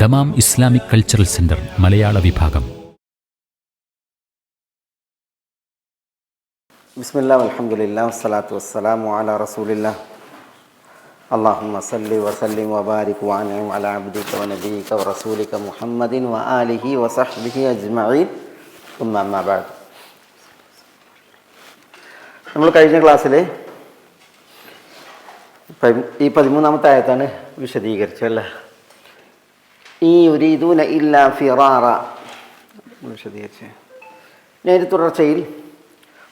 Dammam Islamic cultural centre മലയാള വിഭാഗം. ബിസ്മില്ലാ അൽഹംദുലില്ലാ വസ്സലാത്തു വസ്സലാമു അലാ റസൂലില്ലാ അല്ലാഹുമ്മ സല്ലി വസല്ലിം വബാരിക് വഅൻഇം അലാ അബ്ദിക വനബിയിക വറസൂലിക മുഹമ്മദിൻ വആലിഹി വസഹ്ബിഹി അജ്മഈൻ. അമ്മാ ബഅദ്. നമ്മൾ കഴിഞ്ഞ ക്ലാസ്സിൽ ഈ 13-ാമത്തെ ആയത്താണ് വിശദീകരിച്ചല്ലേ. ഈ യുരീദൂന ഇല്ലാ ഫിറാറ വിശദീകരിച്ച് നേരെ തുടർച്ചയിൽ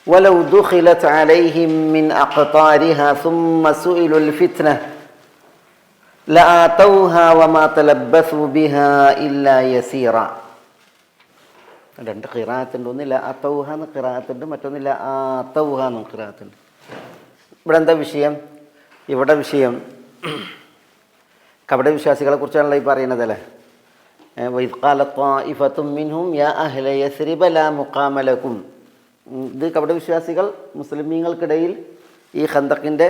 വലൗ ദുഖിലത് അലൈഹിം മിൻ അഖ്താരിഹാ സുമ്മ സുഇലുൽ ഫിത്ന ലആതൗഹാ വമാ തലബ്ബസു ബിഹാ ഇല്ലാ യസീറ. രണ്ട് ഖിറാഅത്തുണ്ട്. ഒന്ന് ലഅതൗഹ എന്ന ഖിറാഅത്തുണ്ട്, മറ്റൊന്ന് ലആതൗഹ എന്ന ഖിറാഅത്തുണ്ട്. ഇവിടെ എന്താ വിഷയം? ഇവിടെ വിഷയം കപട വിശ്വാസികളെ കുറിച്ചാണല്ലോ ഈ പറയുന്നത് അല്ലേ. വഇദ് ഖാലത് ത്വാഇഫത്തും മിൻഹും യാ അഹ്ല യസ്രിബ ലാ മുഖാമ ലക്കും. ഇത് കപട വിശ്വാസികൾ മുസ്ലിമീങ്ങൾക്കിടയിൽ ഈ ഖന്തക്കിൻ്റെ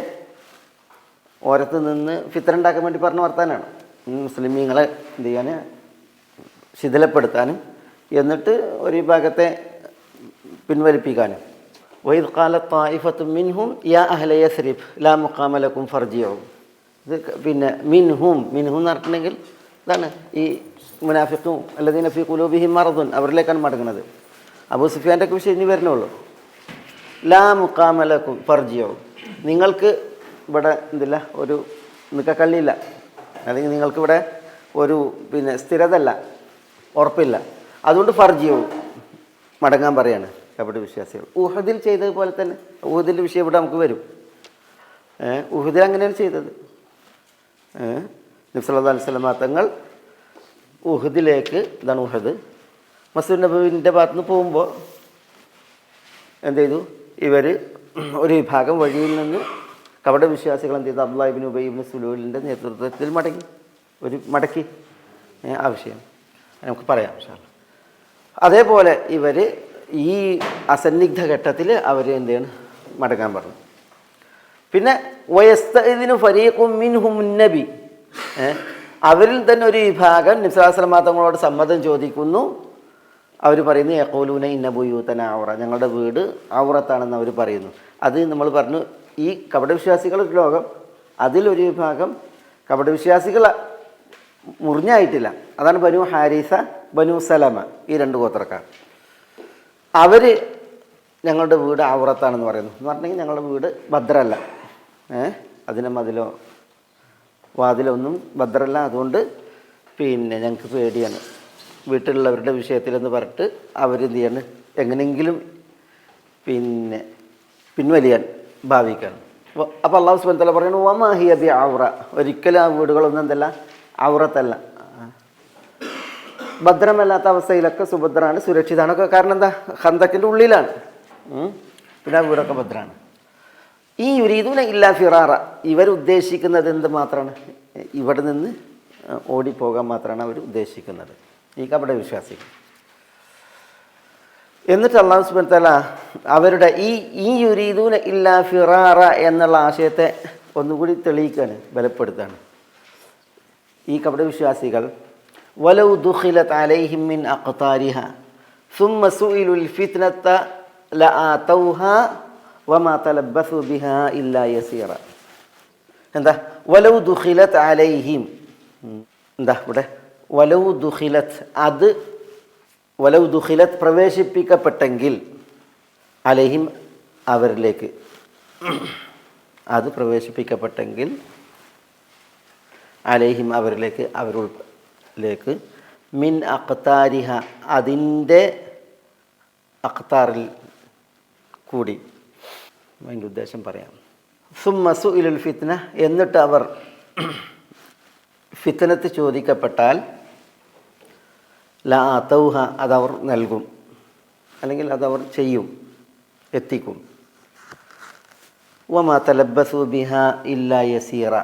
ഓരത്ത് നിന്ന് ഫിത്ന ഉണ്ടാക്കാൻ വേണ്ടി പറഞ്ഞ വർത്താനാണ്. മുസ്ലിമീങ്ങളെ എന്ത് ചെയ്യാൻ, ശിഥിലപ്പെടുത്താനും എന്നിട്ട് ഒരു വിഭാഗത്തെ പിൻവലിപ്പിക്കാനും. വഇദ് ഖാലത് ത്വാഇഫത്തും മിൻഹും യാ അഹ്ല യസ്രിബ് ലാ മുഖാമ ലക്കും ഫർജിഉ. ഇത് പിന്നെ മിൻഹും എന്ന് പറഞ്ഞിട്ടുണ്ടെങ്കിൽ ഇതാണ് ഈ മുനാഫിഖും അല്ലദീന ഫീ ഖുലൂബിഹിം മറദുൻ, അവരിലേക്കാണ് മടങ്ങുന്നത്. അബൂ സുഫിയാൻ്റെ ഒക്കെ വിഷയം ഇനി വരുന്നുള്ളൂ. ലാ മുഖാമ ലക്കും ഫർജിഉ, നിങ്ങൾക്ക് ഇവിടെ എന്തില്ല, ഒരു നിൽക്കക്കള്ളിയില്ല, അല്ലെങ്കിൽ നിങ്ങൾക്കിവിടെ ഒരു സ്ഥിരതല്ല, ഉറപ്പില്ല. അതുകൊണ്ട് ഫർജിഉ, മടങ്ങാൻ പറയാണ് കപട വിശ്വാസികൾ. ഉഹദിൽ ചെയ്തതുപോലെ തന്നെ ഉഹദിൻ്റെ വിഷയം ഇവിടെ നമുക്ക് വരും. ഉഹദിൽ അങ്ങനെയാണ് ചെയ്തത്. നബി സല്ലല്ലാഹു അലൈഹി വസല്ലം തങ്ങൾ ഉഹദിലേക്ക്, ഇതാണ് ഉഹദ്, മസ്ജിദ് നബവിൻ്റെ ഭാഗത്ത് നിന്ന് പോകുമ്പോൾ എന്ത് ചെയ്തു? ഇവർ ഒരു വിഭാഗം വഴിയിൽ നിന്ന് കപട വിശ്വാസികൾ എന്ത് ചെയ്തു? അബ്ദുല്ലാഹി ഇബ്നു ഉബൈ ഇബ്നു സുലൂലിൻ്റെ നേതൃത്വത്തിൽ മടക്കി ആ വിഷയം നമുക്ക് പറയാം ഇൻഷാ അല്ലാഹ്. അതേപോലെ ഇവർ ഈ അസന്നിഗ്ധ ഘട്ടത്തിൽ അവർ എന്ത് ചെയ്യണം? മടങ്ങാൻ പറഞ്ഞു. പിന്നെ വയസ്തഇദിനു ഫരീഖും മിൻഹും നബി, അവരിൽ തന്നെ ഒരു വിഭാഗം നബി സല്ലല്ലാഹു അലൈഹി വസല്ലം തങ്ങളോട് സമ്മതം ചോദിക്കുന്നു. അവർ പറയുന്നു യഖൂലൂന ഇന്ന ബുയൂതന ഔറ, ഞങ്ങളുടെ വീട് ഔറത്താണെന്ന് അവർ പറയുന്നു. അത് നമ്മൾ പറഞ്ഞു, ഈ കപട വിശ്വാസികളുടെ ലോകം, അതിലൊരു വിഭാഗം കപട വിശ്വാസികൾ മുറിഞ്ഞായിട്ടില്ല. അതാണ് ബനു ഹാരിസ, ബനു സലമ, ഈ രണ്ട് ഗോത്രക്കാർ. അവർ ഞങ്ങളുടെ വീട് ഔറത്താണെന്ന് പറയുന്നു. എന്ന് പറഞ്ഞെങ്കിൽ ഞങ്ങളുടെ വീട് ഭദ്രമല്ല, അതിനെ മതിലോ വാതിലൊന്നും ഭദ്രമല്ല, അതുകൊണ്ട് ഞങ്ങൾക്ക് പേടിയാണ് വീട്ടിലുള്ളവരുടെ വിഷയത്തിലെന്ന് പറഞ്ഞിട്ട് അവരെന്ത് ചെയ്യാണ്? എങ്ങനെയെങ്കിലും പിൻവലിയാൻ ഭാവിക്കാണ്. അപ്പോൾ അല്ലാഹു സുബ്ഹാനഹു വ തആല പറയുന്നു വമാ ഹിയ ബി ഔറ, ഒരിക്കലും ആ വീടുകളൊന്നും എന്തല്ല, ഔറത്തല്ല. ഭദ്രമല്ലാത്ത അവസ്ഥയിലൊക്കെ സുഭദ്രമാണ്, സുരക്ഷിതമാണൊക്കെ. കാരണം എന്താ? ഖന്തക്കിൻ്റെ ഉള്ളിലാണ്, പിന്നെ ആ വീടൊക്കെ ഭദ്രമാണ്. ഈ യുരീദൂന ഇല്ലാ ഫിറാറ, ഇവരുദ്ദേശിക്കുന്നത് എന്ത് മാത്രമാണ്? ഇവിടെ നിന്ന് ഓടിപ്പോകാൻ മാത്രമാണ് അവർ ഉദ്ദേശിക്കുന്നത്, ഈ കപട വിശ്വാസികൾ. എന്നിട്ട് അല്ലാഹു സുബ്ഹാനഹു വ തആല അവരുടെ ഈ യുരീദൂന ഇല്ലാ ഫിറാറ എന്നുള്ള ആശയത്തെ ഒന്നുകൂടി തെളിയിക്കുകയാണ്, ബലപ്പെടുത്താണ്. ഈ കപട വിശ്വാസികൾ വലൗ ദുഖിലത് അലൈഹിം മിൻ അഖ്താരിഹാ സുമ്മ സുഇലുൽ ഫിത്നത ലആതൗഹാ വമാ തലബ്ബസു ബിഹാ ഇല്ലാ യസീറ. എന്താ വലൗ ദുഖിലത് അലൈഹിം? എന്താ ഇവിടെ വലൗ ദുഖിലത്, അത് വലൗ ദുഖിലത് പ്രവേശിപ്പിക്കപ്പെട്ടെങ്കിൽ, അലൈഹിം അവരിലേക്ക്, അത് പ്രവേശിപ്പിക്കപ്പെട്ടെങ്കിൽ, അലൈഹിം അവരിലേക്ക്, അവരിലേക്ക്, മിൻ അഖ്താരിഹ അതിൻ്റെ അഖ്താറിൽ കൂടി. അതിൻ്റെ ഉദ്ദേശം പറയാം. സുമ്മ സുഇലുൽ ഫിത്ന, എന്നിട്ട് അവർ ഫിത്നത്ത് ചോദിക്കപ്പെട്ടാൽ ലഅതൗഹ അതവർ നൽകും, അല്ലെങ്കിൽ അതവർ ചെയ്യും, എത്തിക്കും. വമാ തലബ്ബസു ബിഹാ ഇല്ലാ യസീറ,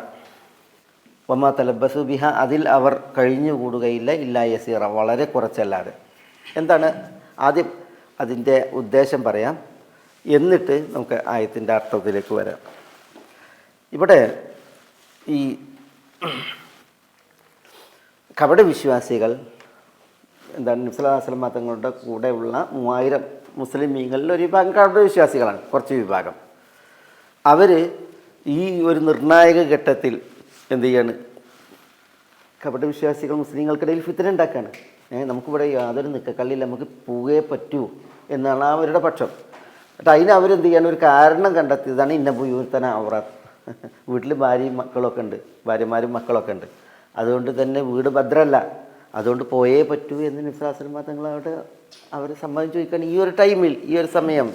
വമാ തലബ്ബസു ബിഹ അതിൽ അവർ കഴിഞ്ഞുകൂടുകയില്ല, ഇല്ലാ യസീറ വളരെ കുറച്ചല്ലാതെ. എന്താണ്? ആദ്യം അതിൻ്റെ ഉദ്ദേശം പറയാം, എന്നിട്ട് നമുക്ക് ആയത്തിൻ്റെ അർത്ഥത്തിലേക്ക് വരാം. ഇവിടെ ഈ കപട വിശ്വാസികൾ എന്താണ് നബി സല്ലല്ലാഹു അലൈഹി വസല്ലം തങ്ങളുടെ കൂടെയുള്ള 3000 മുസ്ലിമീങ്ങളിൽ ഒരു വിഭാഗം കപട വിശ്വാസികളാണ്, കുറച്ച് വിഭാഗം. അവർ ഈ ഒരു നിർണായക ഘട്ടത്തിൽ എന്ത് ചെയ്യാണ്? കപട വിശ്വാസികൾ മുസ്ലിങ്ങൾക്കിടയിൽ ഫിത്ന ഉണ്ടാക്കുകയാണ്. നമുക്കിവിടെ യാതൊരു നിക്കക്കള്ളിയില്ല, നമുക്ക് പോകേ പറ്റൂ എന്നാണ് അവരുടെ പക്ഷം. എന്നിട്ട് അതിന് അവരെന്ത് ചെയ്യാണ്? ഒരു കാരണം കണ്ടെത്തിയതാണ് ഇന്ന ബുയൂത്തന ഔറാത്ത്. വീട്ടിൽ ഭാര്യയും മക്കളൊക്കെ ഉണ്ട്, ഭാര്യമാരും മക്കളൊക്കെ ഉണ്ട്, അതുകൊണ്ട് തന്നെ വീട് ഭദ്രമല്ല, അതുകൊണ്ട് പോയേ പറ്റൂ എന്ന് നബി സല്ലല്ലാഹു അലൈഹി വസല്ലം തങ്ങളോട് അവർ സമ്മതം ചോദിക്കുകയാണ് ഈ ഒരു ടൈമിൽ, ഈ ഒരു സമയം.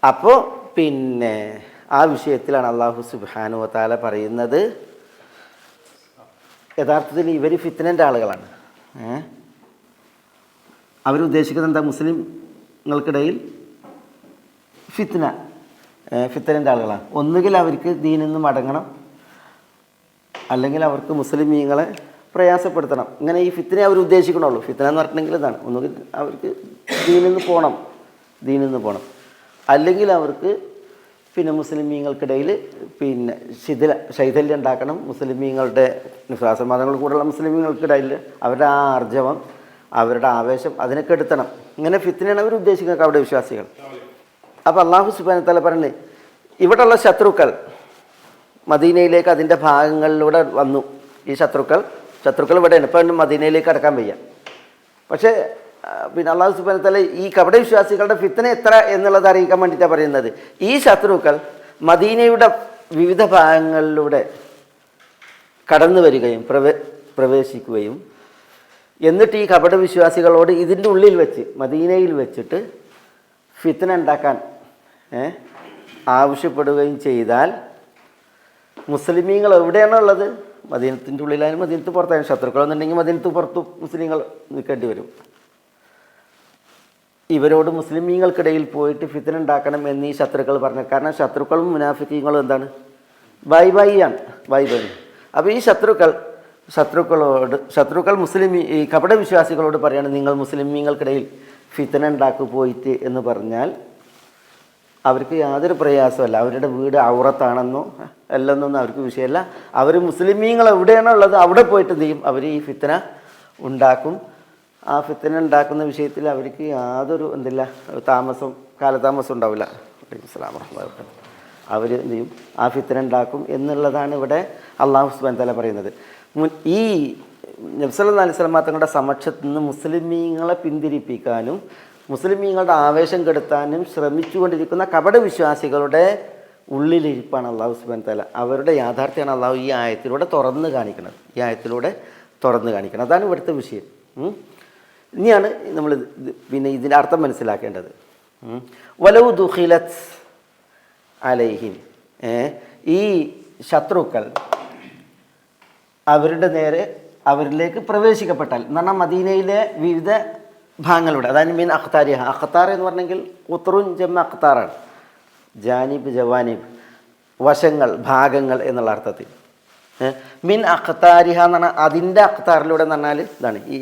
അപ്പോൾ പിന്നെ ആ വിഷയത്തിലാണ് അല്ലാഹു സുബ്ഹാനഹു വ തആല പറയുന്നത്, യഥാർത്ഥത്തിൽ ഇവർ ഫിത്നൻ്റെ ആളുകളാണ്. അവരുദ്ദേശിക്കുന്നത് എന്താ? മുസ്ലിങ്ങൾക്കിടയിൽ ഫിത്നൻ്റെ ആളുകളാണ്. ഒന്നുകിൽ അവർക്ക് ദീനിൽ നിന്ന് മടങ്ങണം, അല്ലെങ്കിൽ അവർക്ക് മുസ്ലിമീങ്ങളെ പ്രയാസപ്പെടുത്തണം. ഇങ്ങനെ ഈ ഫിത്ന അവർ ഉദ്ദേശിക്കണുള്ളൂ. ഫിത്ന എന്ന് പറഞ്ഞിട്ടുണ്ടെങ്കിൽ ഇതാണ്, ഒന്നുകിൽ അവർക്ക് ദീനിൽ നിന്ന് പോകണം, അല്ലെങ്കിൽ അവർക്ക് പിന്നെ മുസ്ലിമീങ്ങൾക്കിടയിൽ പിന്നെ ശൈഥല്യം ഉണ്ടാക്കണം. മുസ്ലിമീങ്ങളുടെ വിശ്വാസമതങ്ങൾ കൂടെയുള്ള മുസ്ലിമീങ്ങൾക്കിടയിൽ അവരുടെ ആ ആർജവം, അവരുടെ ആവേശം അതിനൊക്കെ എടുത്തണം. ഇങ്ങനെ ഫിത്നയാണ് അവർ ഉദ്ദേശിക്കുന്നത് അവിടെ വിശ്വാസികൾ. അപ്പോൾ അല്ലാഹു സുബ്ഹാനഹു വ തആല പറഞ്ഞു, ഇവിടെയുള്ള ശത്രുക്കൾ മദീനയിലേക്ക് അതിൻ്റെ ഭാഗങ്ങളിലൂടെ വന്നു. ഈ ശത്രുക്കൾ ഇവിടെയാണ്. ഇപ്പം മദീനയിലേക്ക് കടക്കാൻ വയ്യ. പക്ഷേ പിന്നെ അല്ലാഹു സുബ്ഹാനഹു വ തആല ഈ കപട വിശ്വാസികളുടെ ഫിത്ന എത്ര എന്നുള്ളത് അറിയിക്കാൻ വേണ്ടിയിട്ടാണ് പറയുന്നത്. ഈ ശത്രുക്കൾ മദീനയുടെ വിവിധ ഭാഗങ്ങളിലൂടെ കടന്നു വരികയും പ്രവേശിക്കുകയും എന്നിട്ട് ഈ കപട വിശ്വാസികളോട് ഇതിൻ്റെ ഉള്ളിൽ വെച്ച് മദീനയിൽ വെച്ചിട്ട് ഫിത്ന ഉണ്ടാക്കാൻ ആവശ്യപ്പെടുകയും ചെയ്താൽ മുസ്ലിമീങ്ങൾ എവിടെയാണുള്ളത്? മദീനത്തിൻ്റെ ഉള്ളിലായാലും മദീനത്ത് പുറത്തായാലും. ശത്രുക്കളെന്നുണ്ടെങ്കിൽ മദീനത്ത് പുറത്തു മുസ്ലിങ്ങൾ നിൽക്കേണ്ടി വരും. ഇവരോട് മുസ്ലിമീങ്ങൾക്കിടയിൽ പോയിട്ട് ഫിത്ന ഉണ്ടാക്കണം എന്നീ ശത്രുക്കൾ പറഞ്ഞു. കാരണം ശത്രുക്കളും മുനാഫിക്കീങ്ങളും എന്താണ്? Bye bye. അപ്പോൾ ഈ ശത്രുക്കൾ ഈ കപട വിശ്വാസികളോട് പറയാണ്, നിങ്ങൾ മുസ്ലിമീങ്ങൾക്കിടയിൽ ഫിത്ന ഉണ്ടാക്കി പോയിട്ട് എന്ന് പറഞ്ഞാൽ അവർക്ക് യാതൊരു പ്രയാസമല്ല. അവരുടെ വീട് ഔറത്താണെന്നോ അല്ലെന്നൊന്നും അവർക്ക് വിഷയമല്ല. അവർ മുസ്ലിമീങ്ങൾ എവിടെയാണുള്ളത് അവിടെ പോയിട്ട് എന്ത് ചെയ്യും? അവർ ഈ ഫിത്ന ഉണ്ടാക്കും. ആ ഫിത്ന ഉണ്ടാക്കുന്ന വിഷയത്തിൽ അവർക്ക് യാതൊരു കാലതാമസം ഉണ്ടാവില്ല. അവർ എന്ത് ചെയ്യും? ആ ഫിത്ന ഉണ്ടാക്കും എന്നുള്ളതാണ് ഇവിടെ അല്ലാഹു സുബ്ഹാനഹു വ തആല പറയുന്നത്. ഈ നബി സല്ലല്ലാഹു അലൈഹി വസല്ലം തങ്ങളുടെ സമക്ഷത്ത് നിന്ന് മുസ്ലിമീങ്ങളെ പിന്തിരിപ്പിക്കാനും മുസ്ലിമീങ്ങളുടെ ആവേശം കെടുത്താനും ശ്രമിച്ചുകൊണ്ടിരിക്കുന്ന കപട വിശ്വാസികളുടെ ഉള്ളിലിരിപ്പാണ് അല്ലാഹു സുബ്ഹാനഹു വ തആല. അവരുടെ യാഥാർത്ഥ്യമാണ് അല്ലാഹു ഈ ആയത്തിലൂടെ തുറന്ന് കാണിക്കുന്നത്. അതാണ് ഇവിടുത്തെ വിഷയം. ഇനിയാണ് നമ്മൾ പിന്നെ ഇതിൻ്റെ അർത്ഥം മനസ്സിലാക്കേണ്ടത്. വലൗ ദുഖിലത് അലൈഹിം, ഈ ശത്രുക്കൾ അവരിലേക്ക് പ്രവേശിക്കപ്പെട്ടാൽ എന്ന് പറഞ്ഞാൽ മദീനയിലെ വിവിധ ഭാഗങ്ങളിലൂടെ, അതായത് മീൻ അഖ്താരിഹ, അഖ്താർ എന്ന് പറഞ്ഞെങ്കിൽ ഖുത്റുൻ ജമ അഖ്താറാണ്. ജാനിബ് ജവാനിബ്, വശങ്ങൾ, ഭാഗങ്ങൾ എന്നുള്ള അർത്ഥത്തിൽ. മിൻ അഖ്താരിഹ എന്ന് പറഞ്ഞാൽ അതിൻ്റെ അഖ്താറിലൂടെ എന്ന് പറഞ്ഞാൽ ഇതാണ് ഈ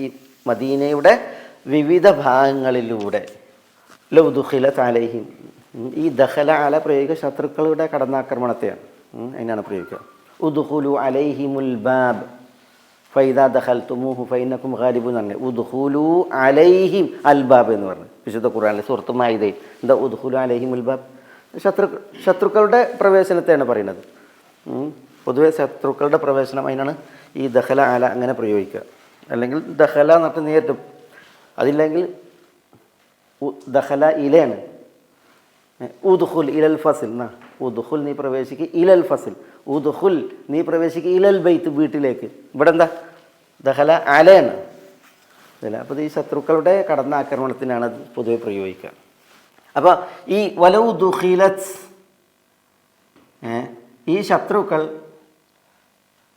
മദീനയുടെ വിവിധ ഭാഗങ്ങളിലൂടെ. ലൗ ദുഖിലത് അലൈഹിം, ഈ ദഖല അല പ്രയോഗിക്കുക ശത്രുക്കളുടെ കടന്നാക്രമണത്തെയാണ്, അതിനാണ് പ്രയോഗിക്കുക. ഉദ്ഖുലു അലൈഹിമുൽ ബാബ് ഫൈദാ ദഖൽതുമൂഹു ഫൈന്നകും ഗാലിബൂൻ എന്ന് പറഞ്ഞു. ഉദ്ഖുലു അലൈഹിം അൽ ബാബ് എന്ന് പറഞ്ഞു വിശുദ്ധ ഖുർആനിലെ സൂറത്ത് മാഇദയിൽ. എന്താ ഉദ്ഖുലു അലൈഹിമുൽ ബാബ്? ശത്രുക്കളുടെ പ്രവേശനത്തെയാണ് പറയുന്നത്. പൊതുവെ ശത്രുക്കളുടെ പ്രവേശനം, അതിനാണ് ഈ ദഖല അല അങ്ങനെ പ്രയോഗിക്കുക. അല്ലെങ്കിൽ ദഖല എന്നിട്ട് നേരിട്ടും, അതില്ലെങ്കിൽ ദഖല ഇലയാണ്. ഉദ്ഖുൽ ഇലൽ ഫസിൽ എന്നാ, ഉദ്ഖുൽ നീ പ്രവേശിക്കുക, ഇലൽ ഫസിൽ ഉദ്ഖുൽ നീ പ്രവേശിക്കുക, ഇലൽ ബൈത്ത് വീട്ടിലേക്ക്. ഇവിടെ എന്താ? ദഖല അലയാണ്. അപ്പോൾ ഈ ശത്രുക്കളുടെ കടന്നാക്രമണത്തിനാണ് അത് പൊതുവെ പ്രയോഗിക്കുക. അപ്പോൾ ഈ വലൗ ദുഖിലത്, ഈ ശത്രുക്കൾ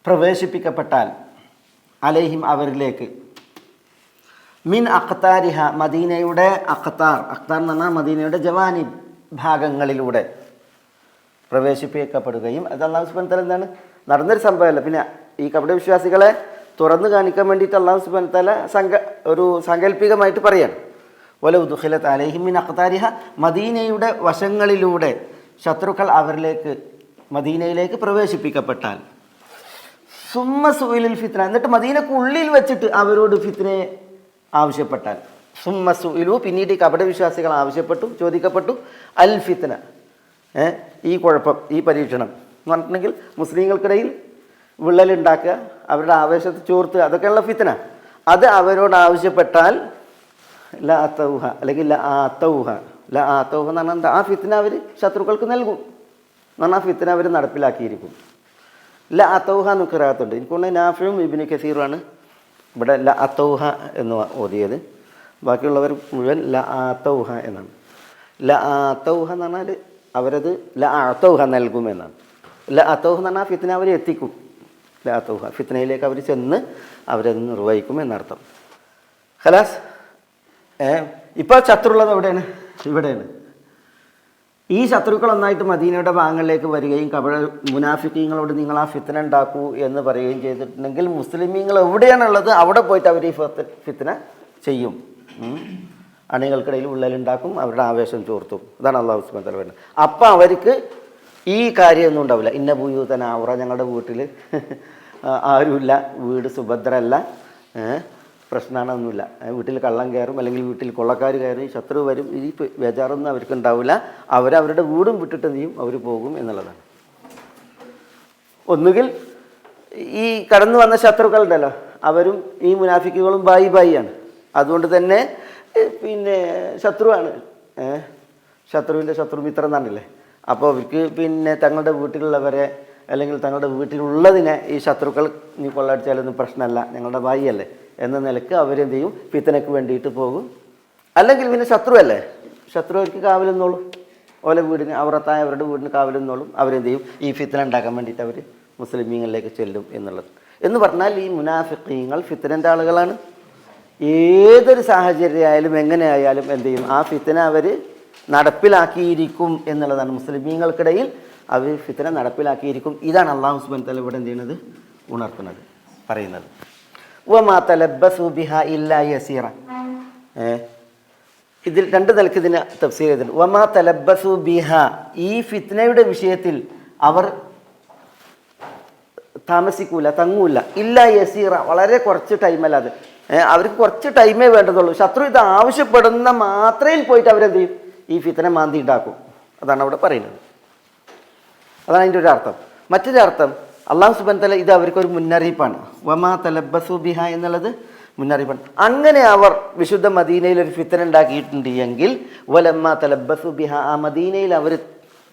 പ്രവേശിപ്പിക്കപ്പെട്ടാൽ അലൈഹിം അവരിലേക്ക്, മിൻ അഖ്താരിഹ മദീനയുടെ അഖ്താർ എന്ന് പറഞ്ഞാൽ മദീനയുടെ ജവാനിബ് ഭാഗങ്ങളിലൂടെ പ്രവേശിപ്പിക്കപ്പെടുകയും, അത് അല്ലാഹു സുബ്ഹാനഹു വ തആല എന്താണ് നടന്നൊരു സംഭവമല്ല. പിന്നെ ഈ കപട വിശ്വാസികളെ തുറന്നു കാണിക്കാൻ വേണ്ടിയിട്ട് അല്ലാഹു സുബ്ഹാനഹു വ തആല ഒരു സാങ്കല്പികമായിട്ട് പറയാണ്. വലൗ ദുഖിലത് അലൈഹിം മിൻ അഖ്താരിഹ, മദീനയുടെ വശങ്ങളിലൂടെ ശത്രുക്കൾ മദീനയിലേക്ക് പ്രവേശിപ്പിക്കപ്പെട്ടാൽ. സുമ്മ സുഇലുൽ ഫിത്ന, എന്നിട്ട് മദീനക്കുള്ളിൽ വെച്ചിട്ട് അവരോട് ഫിത്നയെ ആവശ്യപ്പെട്ടാൽ, സുമ്മ സുഇലു, പിന്നീട് ഈ കപടവിശ്വാസികൾ ആവശ്യപ്പെട്ടു, ചോദിക്കപ്പെട്ടു, അൽ ഫിത്ന, ഈ കുഴപ്പം, ഈ പരീക്ഷണം എന്ന് പറഞ്ഞിട്ടുണ്ടെങ്കിൽ മുസ്ലിങ്ങൾക്കിടയിൽ വിള്ളലുണ്ടാക്കുക, അവരുടെ ആവേശത്തെ ചോർത്തുക, അതൊക്കെയുള്ള ഫിത്ന. അത് അവരോട് ആവശ്യപ്പെട്ടാൽ ല അതൗഹ, അല്ലെങ്കിൽ ല ആതൗഹ. ല ആതൗഹ എന്ന് പറഞ്ഞാൽ എന്താ? ആ ഫിത്ന അവർ ശത്രുക്കൾക്ക് നൽകും എന്ന് പറഞ്ഞാൽ ആ ഫിത്ന അവർ നടപ്പിലാക്കിയിരിക്കും. ല അതൗഹ എന്ന് ഖിറാഅത്തുണ്ട്. എനിക്കുള്ള നാഫിഉം ഇബ്നു കസീറുമാണ് ഇവിടെ ല അതൗഹ എന്ന് ഓതിയത്. ബാക്കിയുള്ളവർ മുഴുവൻ ല ആതൗഹ എന്നാണ്. ല ആതൗഹ എന്ന് പറഞ്ഞാൽ അവരത് ല ആതൗഹ നൽകുമെന്നാണ്. ല അതൗഹ എന്ന് പറഞ്ഞാൽ ഫിത്ന അവർ എത്തിക്കും. ല അതൗഹ, ഫിത്നയിലേക്ക് അവർ ചെന്ന് അവരത് നിർവഹിക്കും എന്നർത്ഥം. ഖലാസ്. ഇപ്പോൾ ശത്രുള്ളത് എവിടെയാണ്? ഇവിടെയാണ്. ഈ ശത്രുക്കൾ ഒന്നായിട്ട് മദീനയുടെ ഭാഗങ്ങളിലേക്ക് വരികയും മുനാഫിക്കീങ്ങളോട് നിങ്ങൾ ആ ഫിത്ന ഉണ്ടാക്കൂ എന്ന് പറയുകയും ചെയ്തിട്ടുണ്ടെങ്കിൽ മുസ്ലിമീങ്ങൾ എവിടെയാണുള്ളത് അവിടെ പോയിട്ട് അവർ ഈ ഫിത്ന ചെയ്യും. അണികൾക്കിടയിൽ വിള്ളലുണ്ടാക്കും, അവരുടെ ആവേശം ചോർത്തും. അതാണ് അള്ളാഹു സുബ്ഹാനഹു വ തആല പറയുന്നത്. അപ്പം അവർക്ക് ഈ കാര്യമൊന്നും ഉണ്ടാവില്ല. ഇന്ന ബുയൂതന ഔറ, ഞങ്ങളുടെ വീട്ടിൽ ആരുമില്ല, വീട് സുഭദ്രല്ല, പ്രശ്നമാണൊന്നുമില്ല, വീട്ടിൽ കള്ളം കയറും അല്ലെങ്കിൽ വീട്ടിൽ കൊള്ളക്കാർ കയറി ശത്രു വരും, ഈ ബേജാറൊന്നും അവർക്ക് ഉണ്ടാവില്ല. അവരവരുടെ വീടും വിട്ടിട്ട് എന്ത് ചെയ്യും? അവർ പോകും എന്നുള്ളതാണ്. ഒന്നുകിൽ ഈ കടന്നു വന്ന ശത്രുക്കളുണ്ടല്ലോ, അവരും ഈ മുനാഫിക്കുകളും ബായി ബായിയാണ്. അതുകൊണ്ട് തന്നെ പിന്നെ ശത്രുവാണ്, ശത്രുവിൻ്റെ ശത്രുമിത്രം എന്നാണല്ലേ. അപ്പോൾ അവർക്ക് പിന്നെ തങ്ങളുടെ വീട്ടിലുള്ളവരെ അല്ലെങ്കിൽ തങ്ങളുടെ വീട്ടിലുള്ളതിനെ ഈ ശത്രുക്കൾ നീ കൊള്ളടിച്ചാലൊന്നും പ്രശ്നമല്ല, ഞങ്ങളുടെ ബായിയല്ലേ എന്ന നിലക്ക് അവരെന്ത് ചെയ്യും? ഫിത്നയ്ക്ക് വേണ്ടിയിട്ട് പോകും. അല്ലെങ്കിൽ പിന്നെ ശത്രു അല്ലേ, ശത്രു അവർക്ക് കാവലെന്നോളും, ഓലെ വീടിന് അവറത്തായ അവരുടെ വീടിന് കാവലെന്നോളും. അവരെന്ത് ചെയ്യും? ഈ ഫിത്ന ഉണ്ടാക്കാൻ വേണ്ടിയിട്ട് അവർ മുസ്ലിമീങ്ങളിലേക്ക് ചെല്ലും എന്നുള്ളത്. എന്ന് പറഞ്ഞാൽ ഈ മുനാഫിഖീങ്ങൾ ഫിത്നൻ്റെ ആളുകളാണ്. ഏതൊരു സാഹചര്യമായാലും എങ്ങനെയായാലും എന്ത് ചെയ്യും? ആ ഫിത്ന അവർ നടപ്പിലാക്കിയിരിക്കും എന്നുള്ളതാണ്. മുസ്ലിമീങ്ങൾക്കിടയിൽ അവർ ഫിത്ന നടപ്പിലാക്കിയിരിക്കും. ഇതാണ് അല്ലാഹു സുബ്ഹാനഹു വ തആല ഇവിടെ എന്ത് ചെയ്യുന്നത്? ഉണർത്തുന്നത്, പറയുന്നത്. വമാ തലബ്ബസു ബിഹാ ഇല്ലാ യസീറ. ഇതിൽ രണ്ട് നിലയ്ക്ക് ഇതിനെ തഫ്സീർ ചെയ്തിട്ടുണ്ട്. വമാ തലബ്ബസു ബിഹ, ഈ ഫിത്നയുടെ വിഷയത്തിൽ അവർ താമസിക്കൂല, തങ്ങൂല. ഇല്ല യസീറ, വളരെ കുറച്ച് ടൈമല്ലാതെ. അവർക്ക് കുറച്ച് ടൈമേ വേണ്ടതുള്ളൂ. ശത്രു ഇത് ആവശ്യപ്പെടുന്ന മാത്രയിൽ പോയിട്ട് അവരെന്ത് ചെയ്യും? ഈ ഫിത്ന മാന്തി ഉണ്ടാക്കും. അതാണ് അവിടെ പറയുന്നത്. അതാണ് അതിൻ്റെ ഒരു അർത്ഥം. മറ്റൊരു അർത്ഥം, അല്ലാഹു സുബ്ഹാനഹു വ തആല ഇത് അവർക്കൊരു മുന്നറിയിപ്പാണ്. വമാ തലബ്ബസു ബിഹ എന്നുള്ളത് മുന്നറിയിപ്പാണ്. അങ്ങനെ അവർ വിശുദ്ധ മദീനയിൽ ഒരു ഫിത്ന ഉണ്ടാക്കിയിട്ടുണ്ട് എങ്കിൽ വലമ്മാ തലബ്ബസു ബിഹ, ആ മദീനയിൽ അവർ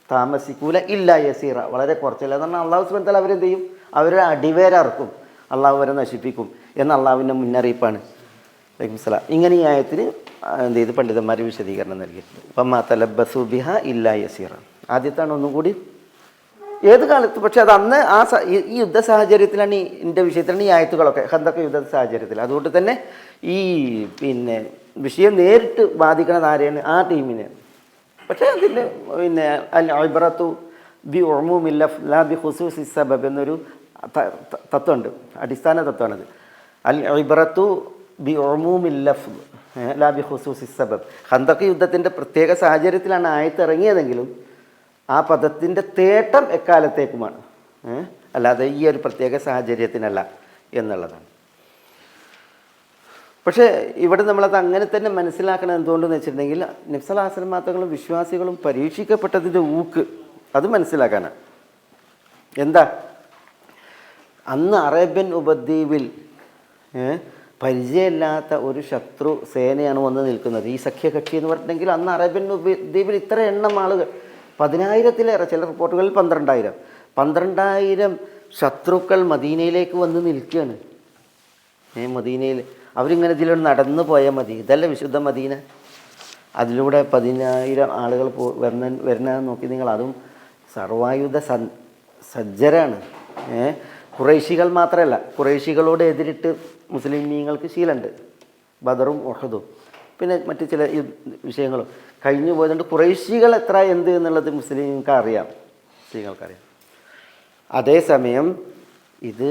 താമസിക്കൂല ഇല്ല യസീറ, വളരെ കുറച്ചല്ല. എന്ന് പറഞ്ഞാൽ അല്ലാഹു സുബ്ഹാനഹു വ തആല അവരെന്ത് ചെയ്യും? അവരെ അടിവേരർക്കും, അള്ളാഹു അവരെ നശിപ്പിക്കും എന്ന അള്ളാഹുവിൻ്റെ മുന്നറിയിപ്പാണ്. അലൈഹിസ്സലാം. ഇങ്ങനെ ഈ ആയത്തിന് എന്ത് ചെയ്ത് പണ്ഡിതന്മാർ വിശദീകരണം നൽകിയിട്ടുണ്ട്. വമാ തലബ്ബസു ബിഹ ഇല്ല യസീറ. ആദ്യത്താണ് ഒന്നും കൂടി ഏത് കാലത്ത്, പക്ഷെ അത് അന്ന് ഈ യുദ്ധ സാഹചര്യത്തിലാണ്, ഇതിൻ്റെ വിഷയത്തിലാണ് ഈ ആയത്തുകളൊക്കെ, ഖന്തക്ക് യുദ്ധ സാഹചര്യത്തിൽ. അതുകൊണ്ട് തന്നെ ഈ പിന്നെ വിഷയം നേരിട്ട് ബാധിക്കണത് ആരെയാണ്? ആ ടീമിനെ. പക്ഷേ അതിൻ്റെ പിന്നെ അൽ ഇബ്റത്തു ബി ഉമൂമിൽ ലഫ്ദ് ലാ ബി ഖുസൂസി സബബ് എന്നൊരു തത്വമുണ്ട്, അടിസ്ഥാന തത്വമാണത്. അൽ ഇബ്റത്തു ബി ഉമൂമിൽ ലഫ്ദ് ലാ ബി ഖുസൂസി സബബ്. ഖന്തക്ക് യുദ്ധത്തിൻ്റെ പ്രത്യേക സാഹചര്യത്തിലാണ് ആയത്ത് ഇറങ്ങിയതെങ്കിലും ആ പദത്തിൻ്റെ തേട്ടം എക്കാലത്തേക്കുമാണ്, അല്ലാതെ ഈ ഒരു പ്രത്യേക സാഹചര്യത്തിനല്ല എന്നുള്ളതാണ്. പക്ഷേ ഇവിടെ നമ്മളത് അങ്ങനെ തന്നെ മനസ്സിലാക്കണം. എന്തുകൊണ്ടെന്ന് വെച്ചിട്ടുണ്ടെങ്കിൽ നബി സല്ലല്ലാഹു അലൈഹി വസല്ലം തങ്ങളും വിശ്വാസികളും പരീക്ഷിക്കപ്പെട്ടതിൻ്റെ ഊക്ക് അത് മനസ്സിലാക്കാനാണ്. എന്താ? അന്ന് അറേബ്യൻ ഉപദ്വീപിൽ പരിചയമില്ലാത്ത ഒരു ശത്രു സേനയാണ് വന്ന് നിൽക്കുന്നത്. ഈ സഖ്യകക്ഷി എന്ന് പറഞ്ഞിട്ടുണ്ടെങ്കിൽ അന്ന് അറേബ്യൻ ഉപദ്വീപിൽ ഇത്ര എണ്ണം ആളുകൾ, 10,000-ലേറെ, ചില റിപ്പോർട്ടുകളിൽ 12,000 ശത്രുക്കൾ മദീനയിലേക്ക് വന്ന് നിൽക്കുകയാണ്. മദീനയിൽ അവരിങ്ങനെ ഇതിലൂടെ നടന്നു പോയാൽ മതി, ഇതല്ല വിശുദ്ധ മദീന. അതിലൂടെ 10,000 ആളുകൾ വരുന്നതെന്ന് നോക്കി നിങ്ങൾ. അതും സർവായുധ സജ്ജരാണ്. ഖുറൈശികൾ മാത്രമല്ല, ഖുറൈശികളോട് എതിരിട്ട് മുസ്ലിമീങ്ങൾക്ക് ശീലമുണ്ട്. ബദറും ഉഹദും പിന്നെ മറ്റു ചില വിഷയങ്ങളും കഴിഞ്ഞു പോയതുകൊണ്ട് ഖുറൈശികൾ എത്ര എന്ത് എന്നുള്ളത് മുസ്ലിങ്ങൾക്കറിയാം. അതേസമയം ഇത്